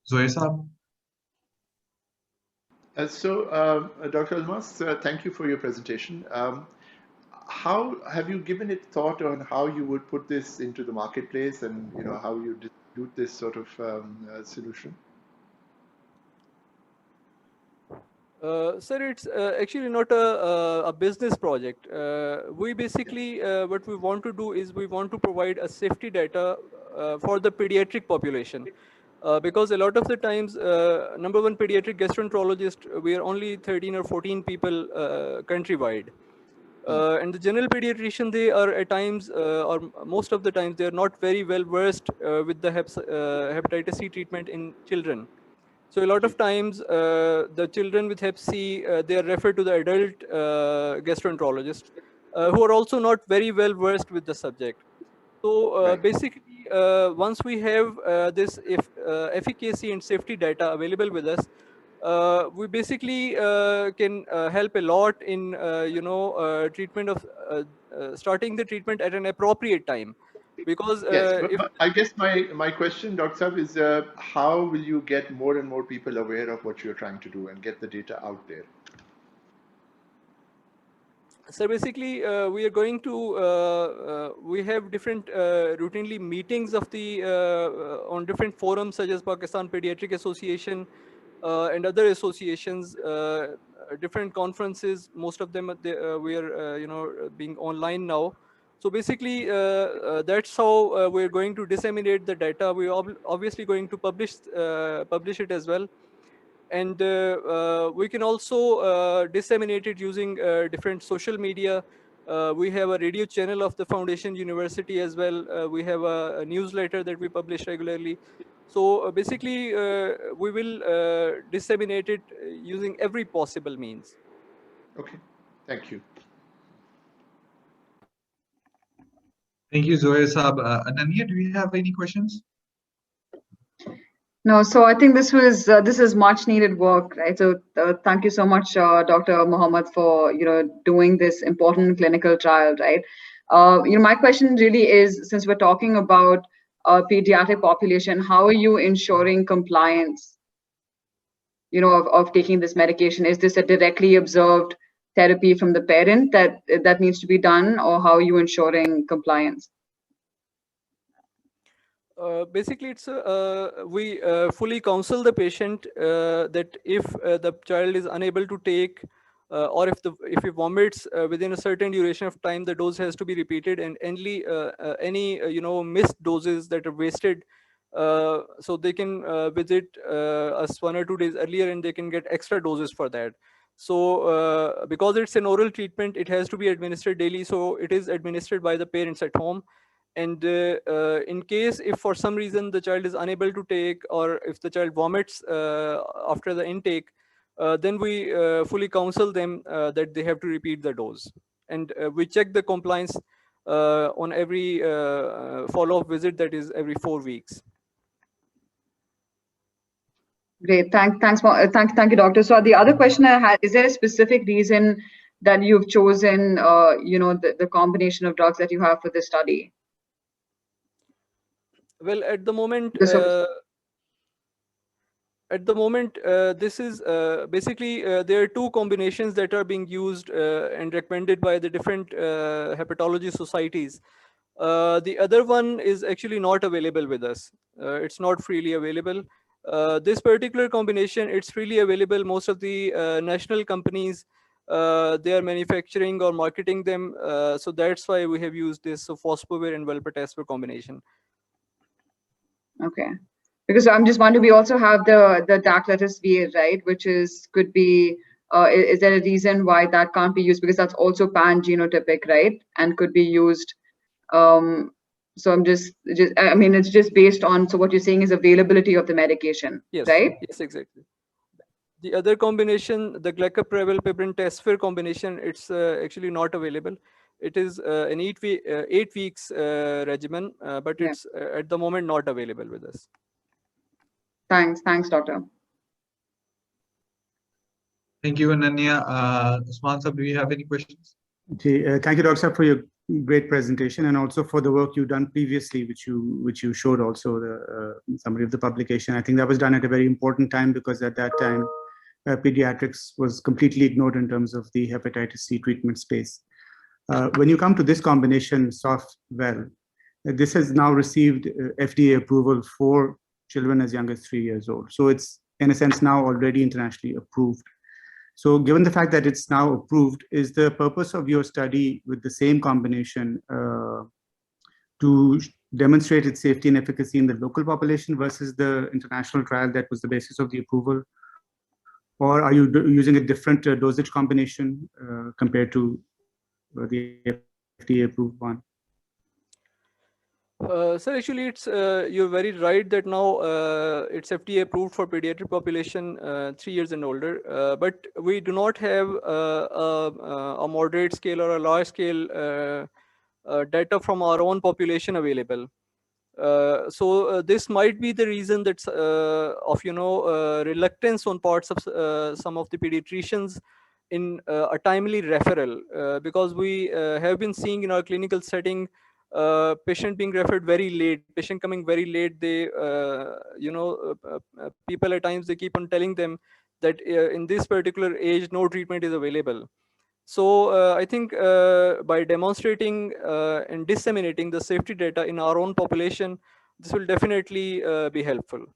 Zoe Saab? Dr. Almas, thank you for your presentation. How have you given it thought on how you would put this into the marketplace, and how you distribute this sort of solution? Sir, it's actually not a business project. We basically, what we want to do is we want to provide a safety data for the pediatric population. Because a lot of the times, number one, pediatric gastroenterologist, we are only 13 or 14 people countrywide. And the general pediatrician, they are at times, or most of the times, they are not very well versed with the hepatitis C treatment in children. So a lot of times, the children with Hep C, they are referred to the adult gastroenterologists, who are also not very well versed with the subject. So basically, once we have this efficacy and safety data available with us, we basically can help a lot in treatment of starting the treatment at an appropriate time. Because yes, but I guess my question, Dr. Saab, is how will you get more and more people aware of what you're trying to do and get the data out there? So basically, we are going to, we have different routinely meetings of the, on different forums such as Pakistan Pediatric Association and other associations, different conferences, most of them, we are, being online now. So basically, that's how we're going to disseminate the data. We're obviously going to publish it as well. And we can also disseminate it using different social media. We have a radio channel of the Foundation University as well. We have a newsletter that we publish regularly. So basically, we will disseminate it using every possible means. Okay, thank you. Thank you, Zohair Saab. Ananya, do you have any questions? No, so I think this is much needed work, right? So thank you so much, Dr. Mohammed, for doing this important clinical trial, right? My question really is, since we're talking about pediatric population, how are you ensuring compliance, of taking this medication? Is this a directly observed therapy from the parent that needs to be done, or how are you ensuring compliance? Basically, it's we fully counsel the patient that if the child is unable to take, or if he vomits within a certain duration of time, the dose has to be repeated, and any missed doses that are wasted, so they can visit us 1 or 2 days earlier, and they can get extra doses for that. So because it's an oral treatment, it has to be administered daily, so it is administered by the parents at home. And in case if for some reason the child is unable to take, or if the child vomits after the intake, then we fully counsel them that they have to repeat the dose. And we check the compliance on every follow-up visit, that is every 4 weeks. Great, thank you, doctor. So the other question I had, is there a specific reason that you've chosen, the combination of drugs that you have for this study? Well, at the moment, this is basically there are 2 combinations that are being used and recommended by the different hepatology societies. The other one is actually not available with us. It's not freely available. This particular combination, it's freely available. Most of the national companies, they are manufacturing or marketing them. So that's why we have used this sofosbuvir and velpatasvir combination. Okay, because I'm just wondering, we also have the daclatasvir, right, which could be, is there a reason why that can't be used? Because that's also pan-genotypic, right, and could be used. So I'm I mean, it's just based on, so what you're saying is availability of the medication, yes, right? Yes, exactly. The other combination, the glecaprevil pibrentasvir combination, it's actually not available. It is an 8 weeks regimen, but it's at the moment not available with us. Thanks, doctor. Thank you, Ananya. Usman Saab, do you have any questions? Okay, thank you, Dr. Saab, for your great presentation, and also for the work you've done previously, which you showed also the summary of the publication. I think that was done at a very important time, because at that time, pediatrics was completely ignored in terms of the hepatitis C treatment space. When you come to this combination, SOF-VEL, this has now received FDA approval for children as young as 3 years old. So it's, in a sense, now already internationally approved. So given the fact that it's now approved, is the purpose of your study with the same combination to demonstrate its safety and efficacy in the local population versus the international trial that was the basis of the approval? Or are you using a different dosage combination compared to the FDA approved one? Sir, actually, it's you're very right that now it's FDA approved for pediatric population 3 years and older, but we do not have a moderate scale or a large scale data from our own population available. So this might be the reason that's of reluctance on parts of some of the pediatricians in a timely referral, because we have been seeing in our clinical setting patient being referred very late, patient coming very late. They people at times, they keep on telling them that in this particular age no treatment is available. So I think by demonstrating and disseminating the safety data in our own population, this will definitely be helpful.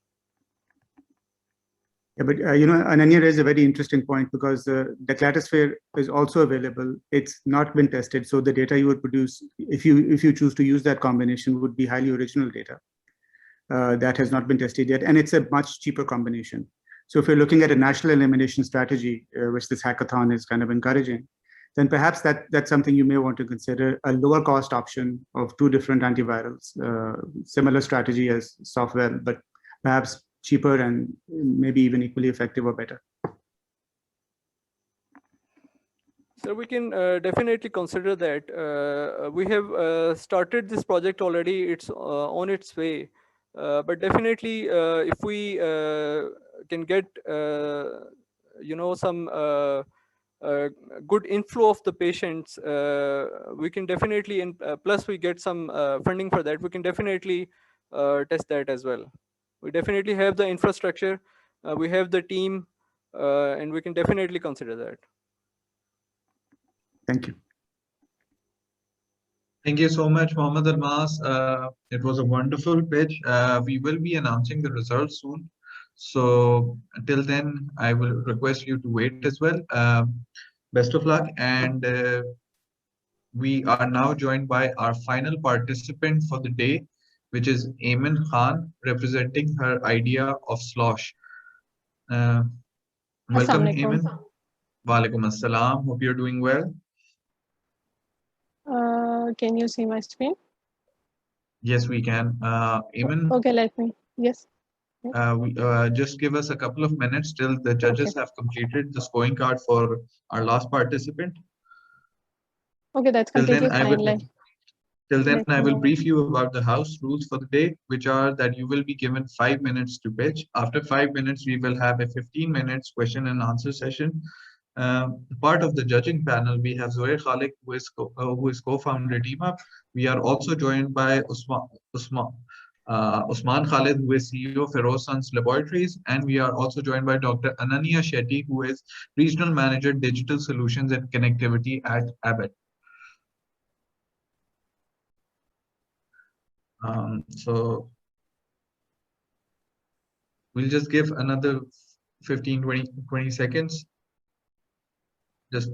Yeah, but Ananya raised a very interesting point, because the declatosphere is also available. It's not been tested, so the data you would produce, if you choose to use that combination, would be highly original data that has not been tested yet, and it's a much cheaper combination. So if you're looking at a national elimination strategy, which this hackathon is kind of encouraging, then perhaps that's something you may want to consider, a lower cost option of 2 different antivirals, similar strategy as Softwell, but perhaps cheaper and maybe even equally effective or better. So we can definitely consider that. We have started this project already. It's on its way. But definitely, if we can get, some good inflow of the patients, we can definitely, and plus we get some funding for that, we can definitely test that as well. We definitely have the infrastructure, we have the team, and we can definitely consider that. Thank you. Thank you so much, Mohammed Almas. It was a wonderful pitch. We will be announcing the results soon. So until then, I will request you to wait as well. Best of luck. And we are now joined by our final participant for the day, which is Ayman Khan, representing her idea of slosh. Welcome, Ayman. Walaikum assalam. Hope you're doing well. Can you see my screen? Yes, we can. Ayman. Okay, let me. Yes. Just give us a couple of minutes till the judges have completed the scoring card for our last participant. Okay, that's completely fine. Till then, I will brief you about the house rules for the day, which are that you will be given 5 minutes to pitch. After 5 minutes, we will have a 15 minutes question and answer session. Part of the judging panel, we have Zohair Khalik, who is co-founder TeamUp. We are also joined by Usman Khalid, who is CEO of Feroz Sons Laboratories, and we are also joined by Dr. Ananya Shetty, who is Regional Manager Digital Solutions and Connectivity at Abbott. So we'll just give another 15, 20 seconds. Just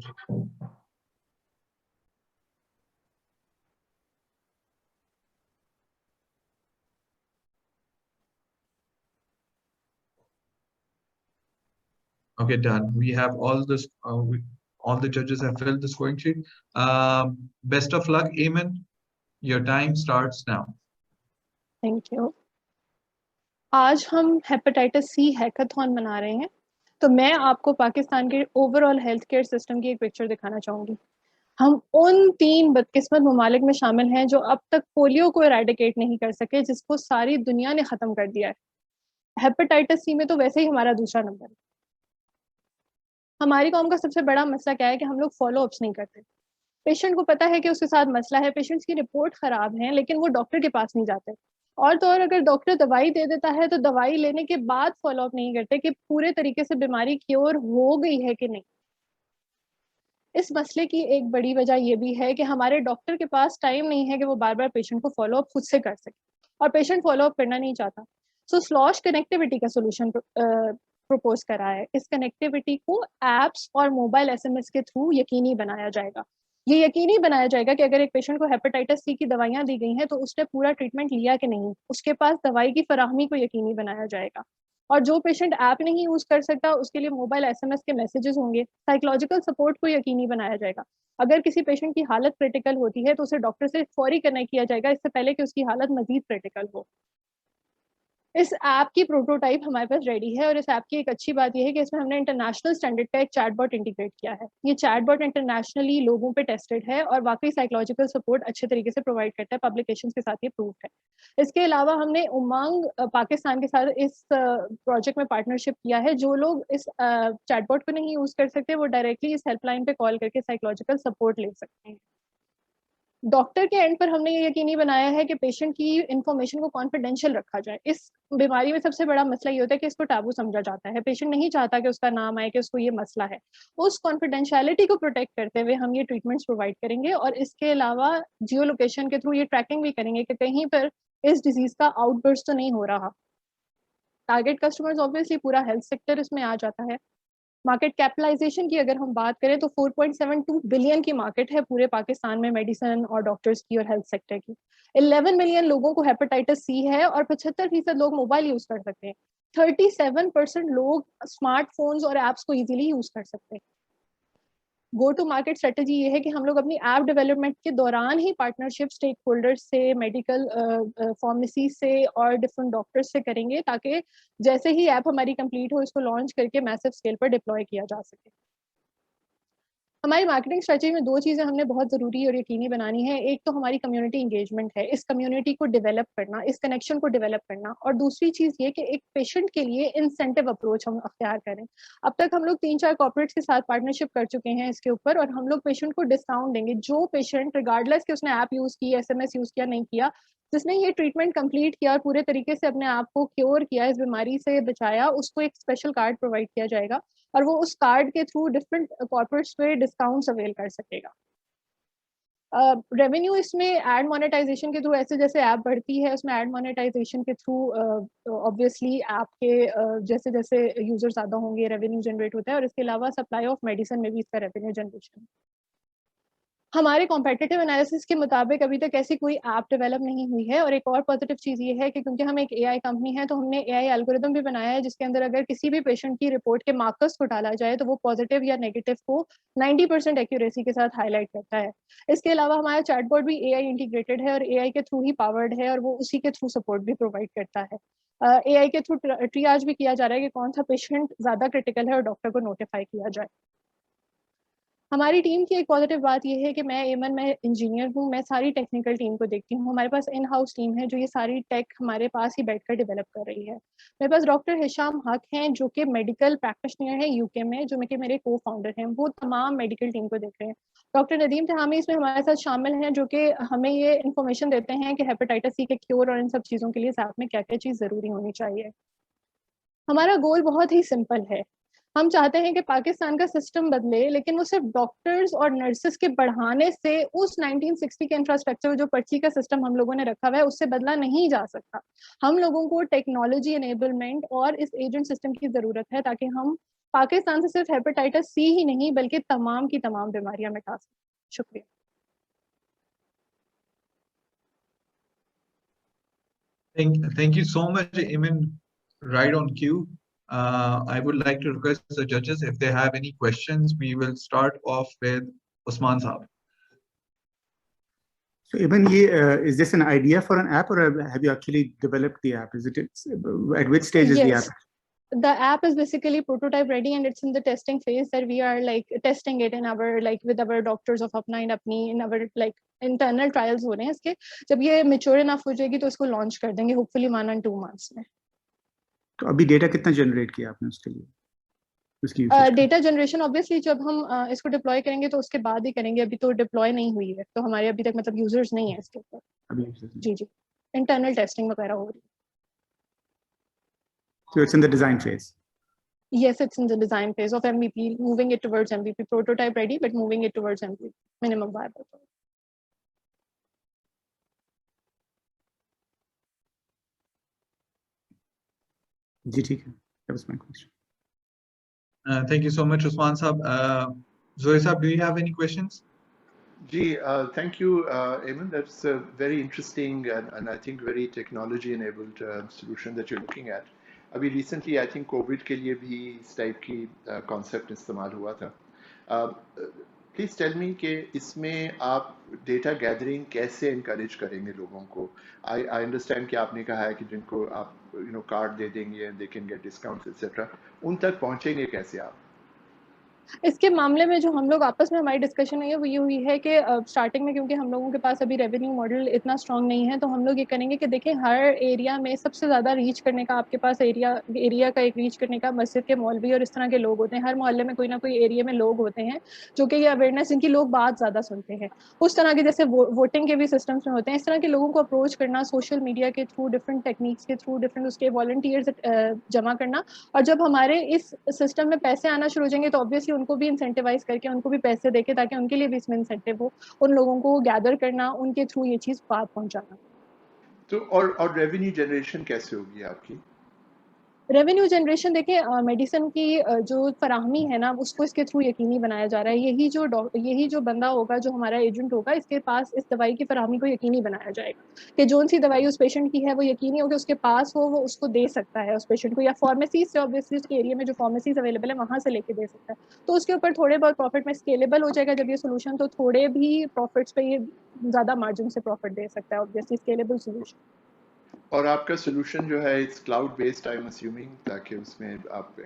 okay, done. We have all this. All the judges have filled the scoring sheet. Best of luck, Ayman. Your time starts now. Thank you. आज हम hepatitis C hackathon मना रहे हैं, तो मैं आपको पाकिस्तान के overall health care system की एक पिक्चर दिखाना चाहूँगी। हम उन 3 बदकिस्मत ममालिक में शामिल हैं जो अब तक पोलियो को इरेडिकेट नहीं कर सके, जिसको सारी दुनिया ने ख़त्म कर दिया है। हेपेटाइटिस सी में तो वैसे ही हमारा दूसरा नंबर है। हमारी कौम का सबसे बड़ा मसला क्या है कि हम लोग फॉलो अप्स नहीं करते। पेशेंट को पता है कि उसके साथ मसला है, पेशेंट्स की रिपोर्ट ख़राब है, लेकिन वो डॉक्टर के पास नहीं जाते। और तो और अगर डॉक्टर दवाई दे देता है तो दवाई लेने के बाद फॉलो अप नहीं करते कि पूरे तरीके से बीमारी क्योर हो गई है कि नहीं। इस मसले की एक बड़ी वजह ये भी है कि हमारे डॉक्टर के पास टाइम नहीं है कि वो बार बार पेशेंट को फॉलो अप खुद से कर सके, और पेशेंट फॉलो अप करना नहीं चाहता। सो स्लॉश कनेक्टिविटी का सोल्यूशन प्रपोज करा है। इस कनेक्टिविटी को एप्स और मोबाइल SMS के थ्रू यकीनी बनाया जाएगा। ये यकीनी बनाया जाएगा कि अगर एक पेशेंट को हेपेटाइटिस सी की दवाइयां दी गई हैं तो उसने पूरा ट्रीटमेंट लिया कि नहीं, उसके पास दवाई की फराहमी को यकीनी बनाया जाएगा। और जो पेशेंट ऐप नहीं यूज कर सकता उसके लिए मोबाइल SMS के मैसेजेस होंगे। साइकोलॉजिकल सपोर्ट को यकीनी बनाया जाएगा। अगर किसी पेशेंट की हालत क्रिटिकल होती है तो उसे डॉक्टर से फौरी कनेक्ट किया जाएगा, इससे पहले कि उसकी हालत मजीद क्रिटिकल हो। इस ऐप की प्रोटोटाइप हमारे पास रेडी है, और इस ऐप की एक अच्छी बात यह है कि इसमें हमने इंटरनेशनल स्टैंडर्ड का एक चैटबॉट इंटीग्रेट किया है। ये चैटबॉट इंटरनेशनली लोगों पे टेस्टेड है और वाकई साइकोलॉजिकल सपोर्ट अच्छे तरीके से प्रोवाइड करता है। पब्लिकेशंस के साथ ये प्रूव है। इसके अलावा हमने उमंग पाकिस्तान के साथ इस प्रोजेक्ट में पार्टनरशिप किया है। जो लोग इस चैटबॉट को नहीं यूज कर सकते वो डायरेक्टली इस हेल्पलाइन पे कॉल करके साइकोलॉजिकल सपोर्ट ले सकते हैं। डॉक्टर के एंड पर हमने ये यकीनी बनाया है कि पेशेंट की इंफॉर्मेशन को कॉन्फिडेंशियल रखा जाए। इस बीमारी में सबसे बड़ा मसला ये होता है कि इसको टैबू समझा जाता है, पेशेंट नहीं चाहता कि उसका नाम आए कि उसको ये मसला है। उस कॉन्फिडेंशियलिटी को प्रोटेक्ट करते हुए हम ये ट्रीटमेंट्स प्रोवाइड करेंगे, और इसके अलावा जियो लोकेशन के थ्रू ये ट्रैकिंग भी करेंगे कि कहीं पर इस डिजीज का आउटबर्स्ट तो नहीं हो रहा। टारगेट कस्टमर्स ऑब्वियसली पूरा हेल्थ सेक्टर इसमें आ जाता है। मार्केट कैपिटलाइजेशन की अगर हम बात करें तो 4.72 बिलियन की मार्केट है पूरे पाकिस्तान में मेडिसिन और डॉक्टर्स की और हेल्थ सेक्टर की। 11 मिलियन लोगों को हेपेटाइटिस सी है और 75% लोग मोबाइल यूज कर सकते हैं। 37% लोग स्मार्टफोन्स और एप्स को इजीली यूज कर सकते हैं। गो टू मार्केट स्ट्रेटेजी ये है कि हम लोग अपनी ऐप डेवलपमेंट के दौरान ही पार्टनरशिप स्टेक होल्डर्स से, मेडिकल फार्मेसी से और डिफरेंट डॉक्टर्स से करेंगे, ताकि जैसे ही ऐप हमारी कंप्लीट हो इसको लॉन्च करके मैसिव स्केल पर डिप्लॉय किया जा सके। हमारी मार्केटिंग स्ट्रेटेजी में दो चीज़ें हमने बहुत ज़रूरी और यकीनी बनानी है। एक तो हमारी कम्युनिटी इंगेजमेंट है, इस कम्युनिटी को डेवलप करना, इस कनेक्शन को डेवलप करना, और दूसरी चीज़ ये कि एक पेशेंट के लिए इंसेंटिव अप्रोच हम अख्तियार करें। अब तक हम लोग 3-4 कॉर्पोरेट्स के साथ पार्टनरशिप कर चुके हैं इसके ऊपर, और हम लोग पेशेंट को डिस्काउंट देंगे। जो पेशेंट रिगार्डलेस कि उसने ऐप यूज़ की, SMS यूज़ किया नहीं किया, जिसने ये ट्रीटमेंट कंप्लीट किया और पूरे तरीके से अपने आप को क्योर किया, इस बीमारी से बचाया, उसको एक स्पेशल कार्ड प्रोवाइड किया जाएगा और वो उस कार्ड के थ्रू डिफरेंट कॉर्पोरेट्स पे डिस्काउंट्स अवेल कर सकेगा। रेवेन्यू इसमें एड मोनेटाइजेशन के थ्रू, ऐसे जैसे ऐप बढ़ती है उसमें एड मोनेटाइजेशन के थ्रू ऑब्वियसली ऐप के जैसे जैसे यूजर ज़्यादा होंगे रेवेन्यू जनरेट होता है, और इसके अलावा सप्लाई ऑफ मेडिसिन में भी इसका रेवेन्यू जनरेशन। हमारे कॉम्पिटिटिव एनालिसिस के मुताबिक अभी तक ऐसी कोई ऐप डेवलप नहीं हुई है। और एक और पॉजिटिव चीज़ ये है कि क्योंकि हम एक AI कंपनी है तो हमने AI एल्गोरिदम भी बनाया है, जिसके अंदर अगर किसी भी पेशेंट की रिपोर्ट के मार्कर्स को डाला जाए तो वो पॉजिटिव या नेगेटिव को 90% एक्यूरेसी के साथ हाईलाइट करता है। इसके अलावा हमारा चैटबॉट भी AI इंटीग्रेटेड है और AI के थ्रू ही पावर्ड है, और वो उसी के थ्रू सपोर्ट भी प्रोवाइड करता है। AI के थ्रू ट्रियाज भी किया जा रहा है कि कौन सा पेशेंट ज़्यादा क्रिटिकल है और डॉक्टर को नोटिफाई किया जाए। हमारी टीम की एक पॉजिटिव बात यह है कि मैं इंजीनियर हूँ, मैं सारी टेक्निकल टीम को देखती हूँ। हमारे पास इन हाउस टीम है जो ये सारी टेक हमारे पास ही बैठकर डेवलप कर रही है। मेरे पास डॉक्टर हिशाम हक हैं जो कि मेडिकल प्रैक्टिशनर हैं यूके में, जो कि मेरे को फाउंडर हैं। वो तमाम मेडिकल टीम को देख रहे हैं। डॉक्टर नदीम तहामी इसमें हमारे साथ शामिल हैं, जो कि हमें ये इन्फॉर्मेशन देते हैं कि हेपेटाइटिस सी के क्योर और इन सब चीज़ों के लिए इस ऐप में क्या क्या चीज़ ज़रूरी होनी चाहिए। हमारा गोल बहुत ही सिंपल है। हम चाहते हैं कि पाकिस्तान का सिस्टम बदले, लेकिन वो सिर्फ डॉक्टर्स और नर्सेस के बढ़ाने से उस 1960 के इंफ्रास्ट्रक्चर जो पर्ची का सिस्टम हम लोगों ने रखा हुआ है उससे बदला नहीं जा सकता। हम लोगों को टेक्नोलॉजी एनेबलमेंट और इस एजेंट सिस्टम की जरूरत है, ताकि हम पाकिस्तान से सिर्फ हेपेटाइटिस सी ही नहीं बल्कि तमाम की तमाम बीमारियां मिटा सकें। शुक्रिया। Thank you so much, Eamon. Right on cue. I would like to request the judges if they have any questions. We will start off with Usman Saab. So Eamon, is this an idea for an app, or have you actually developed the app? At which stage is the app? The app is basically prototype ready and it's in the testing phase, that we are like testing it in our with our doctors of Apna and Apni, in our internal trials हो रहे हैं इसके। जब ये mature enough हो जाएगी तो इसको launch कर देंगे, hopefully 1 and 2 months में। तो अभी डेटा कितना जनरेट किया आपने उसके लिए, उसकी डेटा जनरेशन ऑब्वियसली जब हम इसको डिप्लॉय करेंगे तो उसके बाद ही करेंगे। अभी तो डिप्लॉय नहीं हुई है, तो हमारे अभी तक मतलब यूजर्स नहीं है इसके ऊपर। जी जी, इंटरनल टेस्टिंग वगैरह हो रही है। So it's in the design phase. Yes, it's in the design phase of MVP, moving it towards MVP. Prototype ready, but moving it towards MVP, minimum viable product. जी ठीक है, that was my question. Thank you so much, Usman Saab. Zoe Saab, do you have any questions? Ji, thank you, Eamon. That's a very interesting and I think very technology-enabled solution that you're looking at. अभी recently, I think COVID के लिए भी इस type की concept इस्तेमाल हुआ था. Please tell me कि इसमें आप data gathering कैसे encourage करेंगे लोगों को? I understand कि आपने कहा है कि जिनको आप कार्ड दे देंगे, they can get discounts, etc. उन तक पहुँचेंगे कैसे आप? इसके मामले में जो हम लोग आपस में हमारी डिस्कशन हुई है वो ये हुई है कि स्टार्टिंग में क्योंकि हम लोगों के पास अभी रेवेन्यू मॉडल इतना स्ट्रांग नहीं है, तो हम लोग ये करेंगे कि देखें हर एरिया में सबसे ज़्यादा रीच करने का आपके पास एरिया का एक रीच करने का मस्जिद के मौलवी और इस तरह के लोग होते हैं। हर मोहल्ले में कोई ना कोई एरिया में लोग होते हैं जो कि ये अवेयरनेस, इनकी लोग बात ज़्यादा सुनते हैं। उस तरह के जैसे वोटिंग के भी सिस्टम्स में होते हैं, इस तरह के लोगों को अप्रोच करना सोशल मीडिया के थ्रू, डिफरेंट टेक्निक्स के थ्रू, डिफरेंट उसके वॉलंटियर्स जमा करना। और जब हमारे इस सिस्टम में पैसे आना शुरू हो जाएंगे तो ऑब्वियसली उनको भी इंसेंटिवाइज करके उनको भी पैसे देके, ताकि उनके लिए भी इसमें इंसेंटिव हो, उन लोगों को गैदर करना, उनके थ्रू ये चीज़ बात पहुंचाना। तो और रेवेन्यू जनरेशन कैसे होगी आपकी? रेवेन्यू जनरेशन देखिए, मेडिसिन की जो फराहमी है ना, उसको इसके थ्रू यकीनी बनाया जा रहा है। यही जो बंदा होगा, जो हमारा एजेंट होगा, इसके पास इस दवाई की फराहमी को यकीनी बनाया जाएगा कि जो सी दवाई उस पेशेंट की है वो यकीनी हो कि उसके पास हो, वो उसको दे सकता है उस पेशेंट को, या फार्मेसी से, ऑब्वियसली उसके एरिया में जो फार्मेसीज अवेलेबल है वहाँ से लेके दे सकता है। तो उसके ऊपर थोड़े बहुत प्रॉफिट में स्केलेबल हो जाएगा जब ये सोल्यूशन, तो थोड़े भी प्रॉफिट्स पे ये ज़्यादा मार्जिन से प्रॉफिट दे सकता है, ऑब्वियसली स्केलेबल सोल्यूशन। और आपका सोल्यूशन जो है it's cloud based, I am assuming, ताकि उसमें आप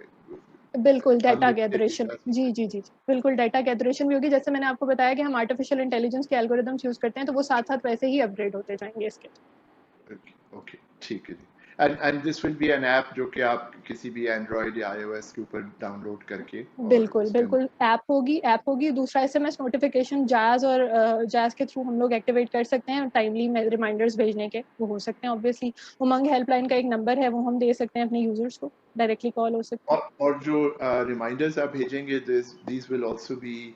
बिल्कुल डाटा गैदरेशन, जी जी जी बिल्कुल डाटा गैदरेशन भी होगी। जैसे मैंने आपको बताया कि हम आर्टिफिशियल इंटेलिजेंस के एल्गोरिदम्स यूज करते हैं, तो वो साथ साथ वैसे ही अपग्रेड होते जाएंगे इसके। ओके ठीक है जी। And this will be an app जो कि आप किसी भी एंड्रॉइड या iOS के ऊपर डाउनलोड करके, बिल्कुल ऐप होगी। दूसरा SMS नोटिफिकेशन जाज और जाज के थ्रू हम लोग एक्टिवेट कर सकते हैं, टाइमली रिमाइंडर्स भेजने के वो हो सकते हैं। ऑब्वियसली उमंग हेल्पलाइन का एक नंबर है, वो हम दे सकते हैं अपने यूजर्स को, डायरेक्टली कॉल हो सकता है। और जो रिमाइंडर्स आप भेजेंगे these will also be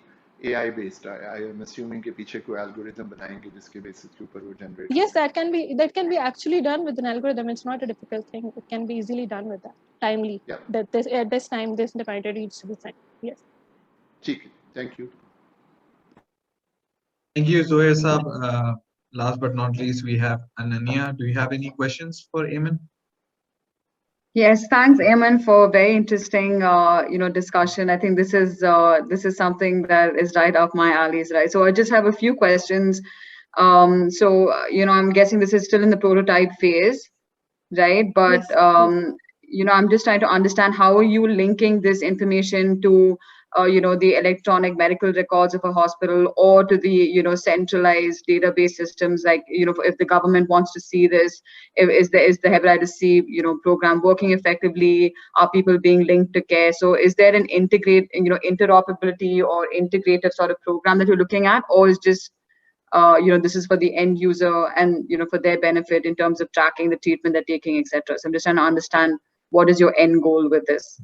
AI based. I am assuming के पीछे कोई एल्गोरिथम बनाएंगे जिसके बेसिस के ऊपर वो generate. Yes, that can be actually done with an algorithm. It's not a difficult thing. It can be easily done with that, timely. Yeah. That at this time this reminder needs to be sent. Yes. ठीक है, thank you. Thank you, Zohair Saab. Last but not least, we have Ananya. Do you have any questions for Ayman? Yes, thanks, Ayman, for a very interesting, discussion. I think this is something that is right up my alleys, right? So I just have a few questions. I'm guessing this is still in the prototype phase, right? But yes. I'm just trying to understand, how are you linking this information to the electronic medical records of a hospital, or to the centralized database systems, like if the government wants to see this, is the hepatitis C program working effectively? Are people being linked to care? So is there an interoperability or integrated sort of program that you're looking at, or is just this is for the end user and for their benefit in terms of tracking the treatment they're taking, etc.? So I'm just trying to understand, what is your end goal with this?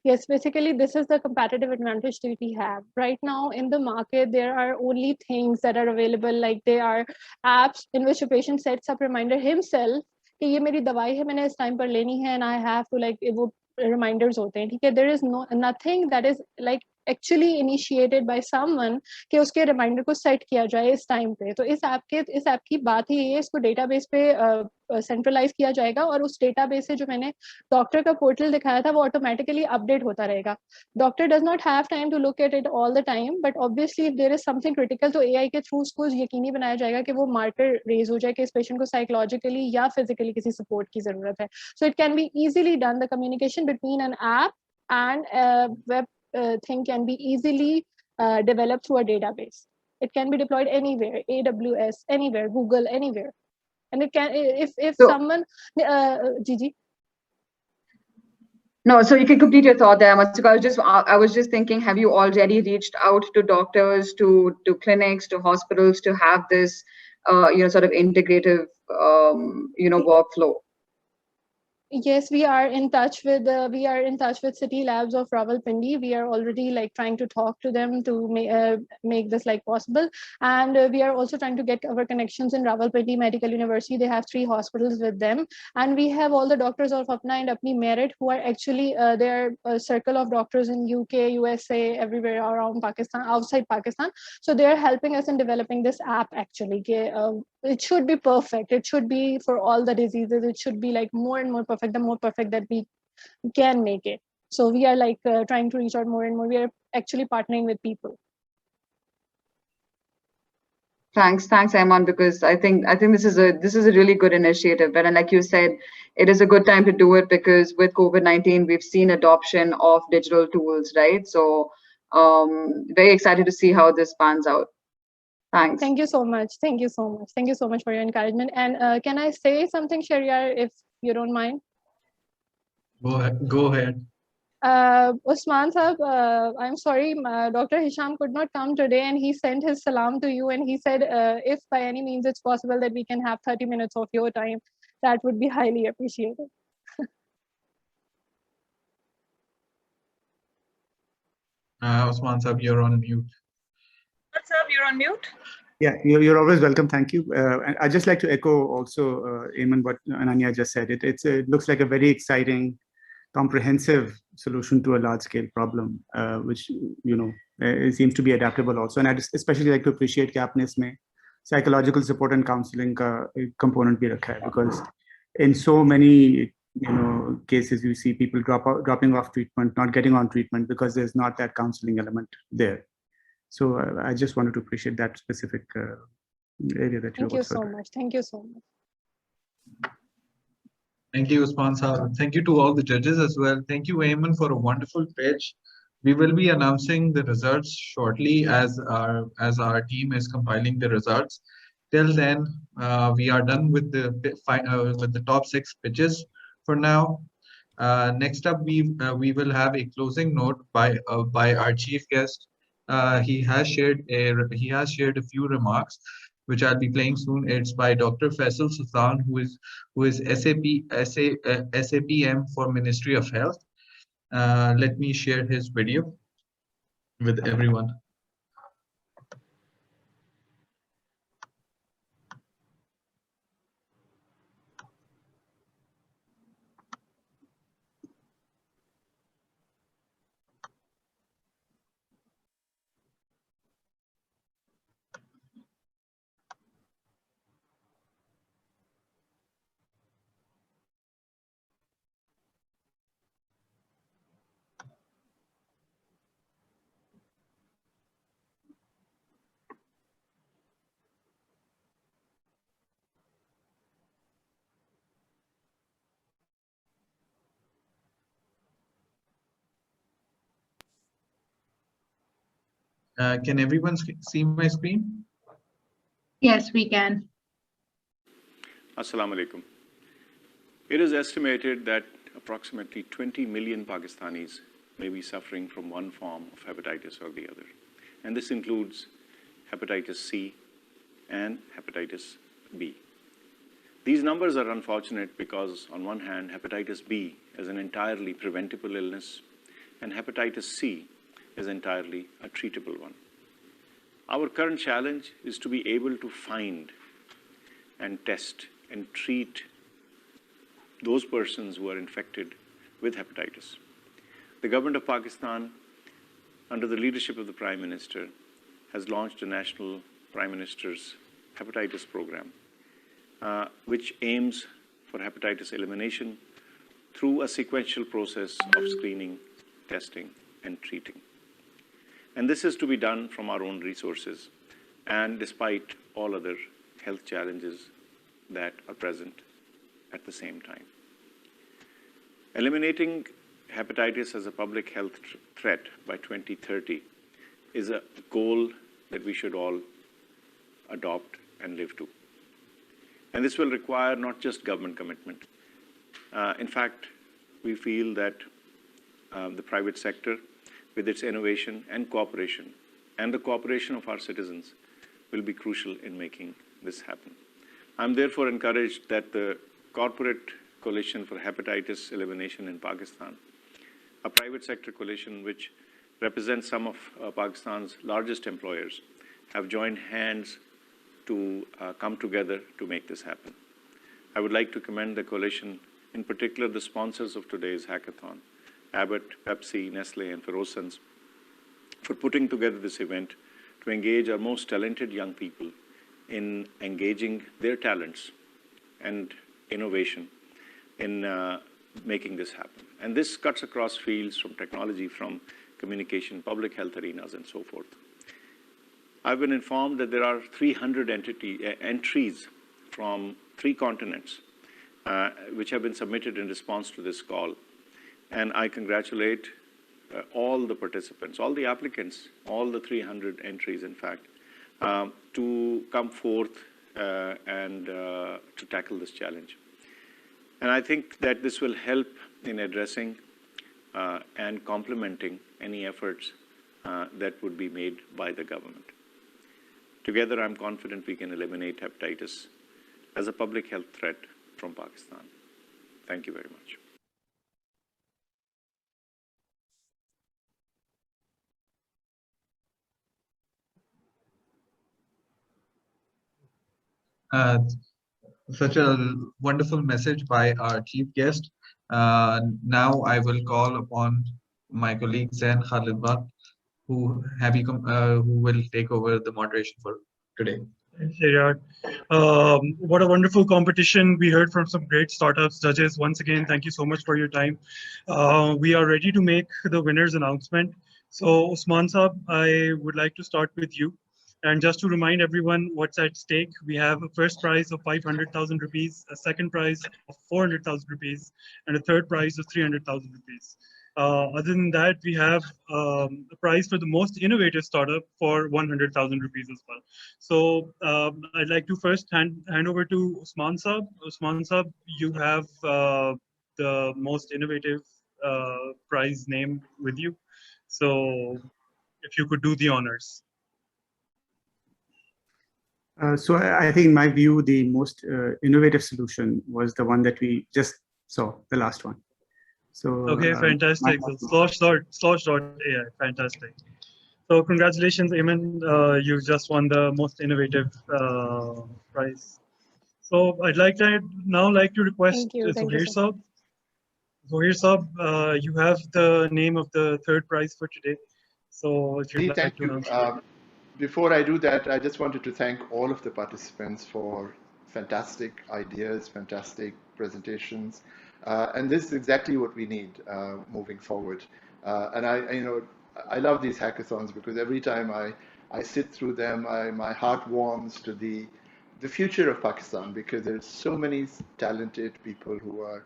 Yes, basically this is the competitive advantage that we have right now in the market. There are only things that are available, like there are apps in which a patient sets up reminder himself कि ये मेरी दवाई है, मैंने इस time पर लेनी है, and I have to, like, वो reminders होते हैं, ठीक है? There is nothing that is like actually initiated by someone कि उसके रिमाइंडर को सेट किया जाए इस टाइम पे। तो इस ऐप की बात ही ये है, इसको डेटाबेस पे सेंट्रलाइज किया जाएगा, और उस डेटाबेस से जो मैंने डॉक्टर का पोर्टल दिखाया था वो ऑटोमेटिकली अपडेट होता रहेगा। Doctor does not have time to look at it all the time, but obviously if there is something critical, तो AI के थ्रू उसको यकीनी बनाया जाएगा कि वो मार्कर रेज हो जाए कि इस पेशेंट को साइकोलॉजिकली या फिजिकली किसी सपोर्ट की जरूरत है। So it can be easily done, the communication between an app and web thing can be easily developed through a database. It can be deployed anywhere, AWS, anywhere, Google, anywhere. And it can, if someone, Gigi. No, so you can complete your thought there. I was just thinking, have you already reached out to doctors, to clinics, to hospitals, to have this, sort of integrative, workflow? Yes, we are in touch with City Labs of Rawalpindi. We are already like trying to talk to them to make this like possible, and we are also trying to get our connections in Rawalpindi Medical University. They have 3 hospitals with them, and we have all the doctors of Apna and Apni Merit, who are actually they are a circle of doctors in UK, USA, everywhere around Pakistan, outside Pakistan. So they are helping us in developing this app actually. It should be perfect. It should be for all the diseases. It should be like more and more perfect, the more perfect that we can make it. So we are like trying to reach out more and more. We are actually partnering with people. Thanks, Ayman, because I think this is a really good initiative. And like you said, it is a good time to do it because with COVID-19, we've seen adoption of digital tools, right? So Very excited to see how this pans out. Thanks. Thank you so much. Thank you so much. Thank you so much for your encouragement. And can I say something, Shariar, if you don't mind? Go ahead. Usman Sahab, I'm sorry, Dr. Hisham could not come today, and he sent his salam to you, and he said, if by any means it's possible that we can have 30 minutes of your time, that would be highly appreciated. Usman Sahab, you're on mute. What's up? You're on mute. Yeah, you're always welcome. Thank you. And I'd just like to echo also, Eamon, what Ananya just said. It looks like a very exciting, comprehensive solution to a large-scale problem, which it seems to be adaptable also. And I'd especially like to appreciate कि आपने इसमें psychological support and counseling का component भी रखा है, because in so many cases you see people dropping off treatment, not getting on treatment because there's not that counseling element there. So I just wanted to appreciate that specific area that Thank you so much. Thank you so much. Thank you, Usman Sahab. Thank you to all the judges as well. Thank you, Eamon, for a wonderful pitch. We will be announcing the results shortly as our team is compiling the results. Till then, we are done with the top 6 pitches for now. Next up, we will have a closing note by our chief guest. He has shared a few remarks, which I'll be playing soon. It's by Dr. Faisal Sultan, who is SAPM for Ministry of Health. Let me share his video with everyone. Can everyone see my screen? Yes, we can. Assalamu alaikum. It is estimated that approximately 20 million Pakistanis may be suffering from one form of hepatitis or the other. And this includes hepatitis C and hepatitis B. These numbers are unfortunate because, on one hand, hepatitis B is an entirely preventable illness, and hepatitis C is entirely a treatable one. Our current challenge is to be able to find and test and treat those persons who are infected with hepatitis. The government of Pakistan, under the leadership of the Prime Minister, has launched a national Prime Minister's hepatitis program, which aims for hepatitis elimination through a sequential process of screening, testing, and treating. And this is to be done from our own resources and despite all other health challenges that are present at the same time. Eliminating hepatitis as a public health threat by 2030 is a goal that we should all adopt and live to. And this will require not just government commitment. In fact, we feel that the private sector, with its innovation and cooperation, and the cooperation of our citizens, will be crucial in making this happen. I'm therefore encouraged that the Corporate Coalition for Hepatitis Elimination in Pakistan, a private sector coalition which represents some of Pakistan's largest employers, have joined hands to come together to make this happen. I would like to commend the coalition, in particular the sponsors of today's hackathon, Abbott, Pepsi, Nestle, and Ferosans, for putting together this event to engage our most talented young people in engaging their talents and innovation in making this happen. And this cuts across fields from technology, from communication, public health arenas, and so forth. I've been informed that there are 300 entries from 3 continents which have been submitted in response to this call. And I congratulate all the participants, all the applicants, all the 300 entries, in fact, to come forth and to tackle this challenge. And I think that this will help in addressing and complementing any efforts that would be made by the government. Together, I'm confident we can eliminate hepatitis as a public health threat from Pakistan. Thank you very much. Such a wonderful message by our chief guest. Now I will call upon my colleague Zain Khalilbak, who will take over the moderation for today. Thanks, Shayad. What a wonderful competition. We heard from some great startups. Judges, once again, thank you so much for your time. We are ready to make the winner's announcement. So Usman Saab, I would like to start with you. And just to remind everyone what's at stake, we have a first prize of 500,000 rupees, a second prize of 400,000 rupees, and a third prize of 300,000 rupees. Other than that, we have a prize for the most innovative startup for 100,000 rupees as well. So I'd like to first hand over to Usman Saab. Usman Saab, you have the most innovative prize name with you. So if you could do the honors. So I think in my view, the most innovative solution was the one that we just saw, the last one. So okay, fantastic. So Slosh.ai, fantastic. So congratulations, Eamon. You just won the most innovative prize. So I'd like to now request Zuhair Saab. Zuhair Saab, you have the name of the third prize for today. So if you'd like to announce. Before I do that, I just wanted to thank all of the participants for fantastic ideas, fantastic presentations. And this is exactly what we need moving forward. And I love these hackathons because every time I sit through them, my heart warms to the future of Pakistan, because there's so many talented people who are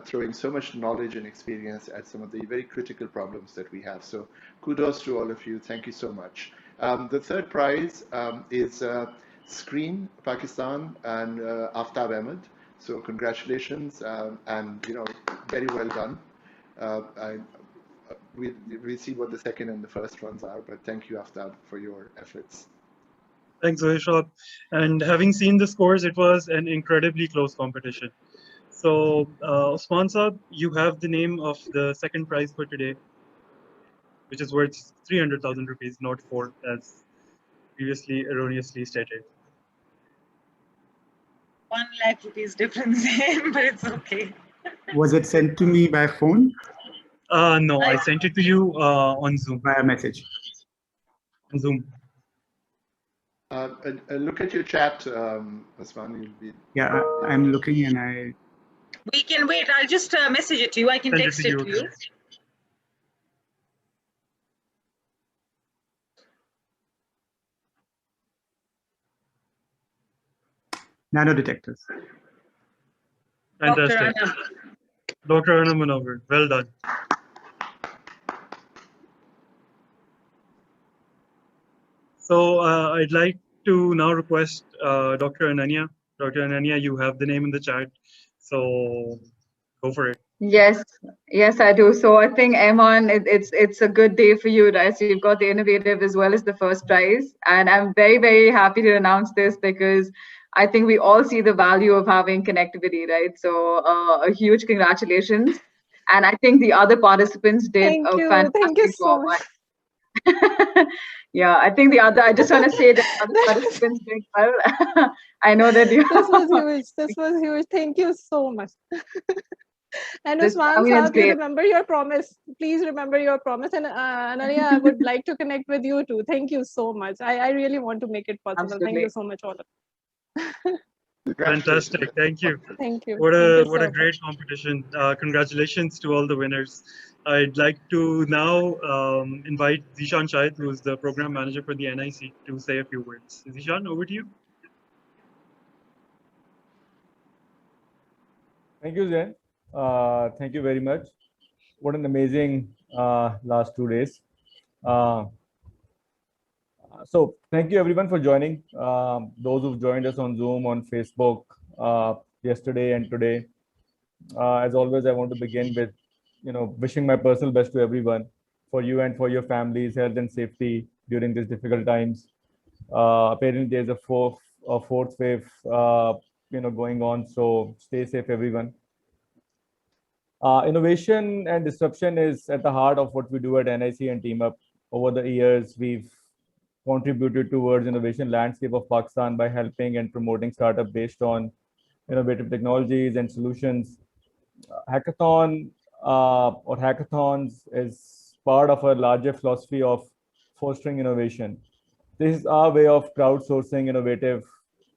throwing so much knowledge and experience at some of the very critical problems that we have. So kudos to all of you. Thank you so much. The third prize is Screen Pakistan and Aftab Ahmed. So congratulations and very well done. We'll see what the second and the first ones are, but thank you, Aftab, for your efforts. Thanks, Zuhair. And having seen the scores, it was an incredibly close competition. So Usman Saab, you have the name of the second prize for today, which is worth 300,000 rupees, not 4, as previously erroneously stated. 1 lakh rupees difference, but it's okay. Was it sent to me by phone? No, I sent it to you on Zoom. By a message. On Zoom. Look at your chat, Usman. You'll be. Yeah, I'm looking and I. We can wait. I'll just message it to you. I can text it to you. Nanodetectors. Fantastic. Dr. Anna Manover, well done. So I'd like to now request Dr. Ananya. Dr. Ananya, you have the name in the chat, so go for it. Yes, I do. So I think, Eamon, it's a good day for you, right? So you've got the innovative as well as the first prize. And I'm very, very happy to announce this because I think we all see the value of having connectivity, right? So a huge congratulations. And I think the other participants did fantastic Thank you so job. much. Yeah, I think I just want to say that other participants did well. I know that you. This was huge. This was huge. Thank you so much. And Usman Saab, you remember your promise. Please remember your promise. And Ananya, I would like to connect with you too. Thank you so much. I really want to make it possible. Absolutely. Thank you so much, all of you. Fantastic. Thank you. Thank you. What a great competition. Congratulations to all the winners. I'd like to now invite Zishan Shahid, who is the program manager for the NIC, to say a few words. Zishan, over to you. Thank you, Zain. Thank you very much. What an amazing last 2 days. So thank you everyone for joining. Those who've joined us on Zoom, on Facebook yesterday and today. As always, I want to begin with, wishing my personal best to everyone, for you and for your families, health and safety during these difficult times. Apparently, there's a fourth wave, going on. So stay safe, everyone. Innovation and disruption is at the heart of what we do at NIC and Team Up. Over the years, we've contributed towards innovation landscape of Pakistan by helping and promoting startup based on innovative technologies and solutions. Hackathon or hackathons is part of a larger philosophy of fostering innovation. This is our way of crowdsourcing innovative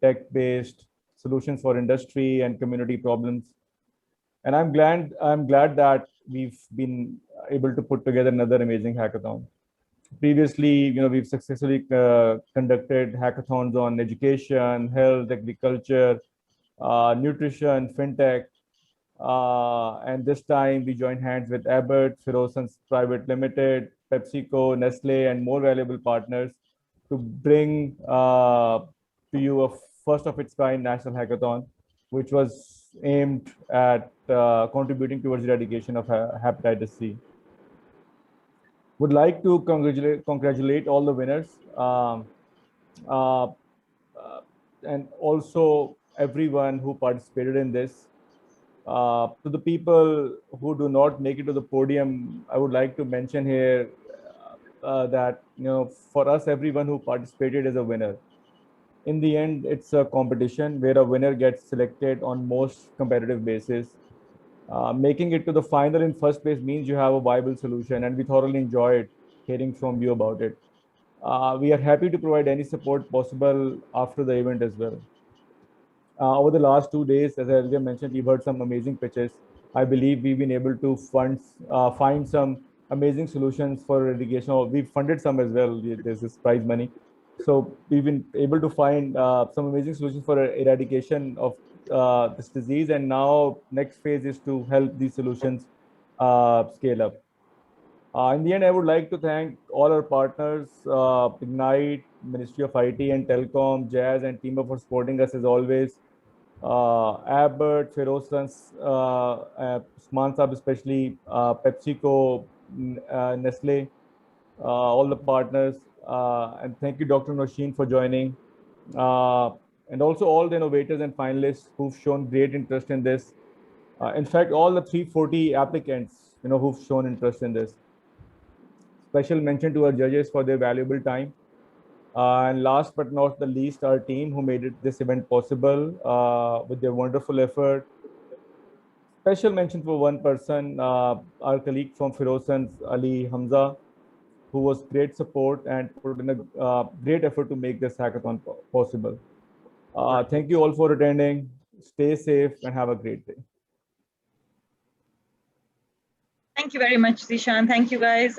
tech-based solutions for industry and community problems. And I'm glad that we've been able to put together another amazing hackathon. Previously, we've successfully conducted hackathons on education, health, agriculture, nutrition, fintech, and this time we joined hands with Abbott, Ferozans Private Limited, PepsiCo, Nestle, and more valuable partners to bring to you a first of its kind national hackathon, which was aimed at contributing towards the eradication of hepatitis C. Would like to congratulate all the winners and also everyone who participated in this. To the people who do not make it to the podium, I would like to mention here that for us, everyone who participated is a winner. In the end, it's a competition where a winner gets selected on most competitive basis. Making it to the final in first place means you have a viable solution, and we thoroughly enjoyed hearing from you about it. We are happy to provide any support possible after the event as well. Over the last 2 days, as I earlier mentioned, we've heard some amazing pitches. I believe we've been able to find some amazing solutions for eradication. We've funded some as well. There's this prize money. So we've been able to find some amazing solutions for eradication of this disease. And now next phase is to help these solutions scale up. In the end, I would like to thank all our partners, Ignite, Ministry of IT and Telecom, Jazz and Team Up for supporting us as always. Abbott, Ferozans, Usman Saab especially, PepsiCo, Nestle, all the partners. And thank you, Dr. Nosheen, for joining. And also all the innovators and finalists who've shown great interest in this. In fact, all the 340 applicants, who've shown interest in this. Special mention to our judges for their valuable time. And last but not the least, our team who made this event possible with their wonderful effort. Special mention for one person, our colleague from Ferozans, Ali Hamza, who was great support and put in a great effort to make this hackathon possible. Thank you all for attending. Stay safe and have a great day. Thank you very much, Zishan. Thank you, guys.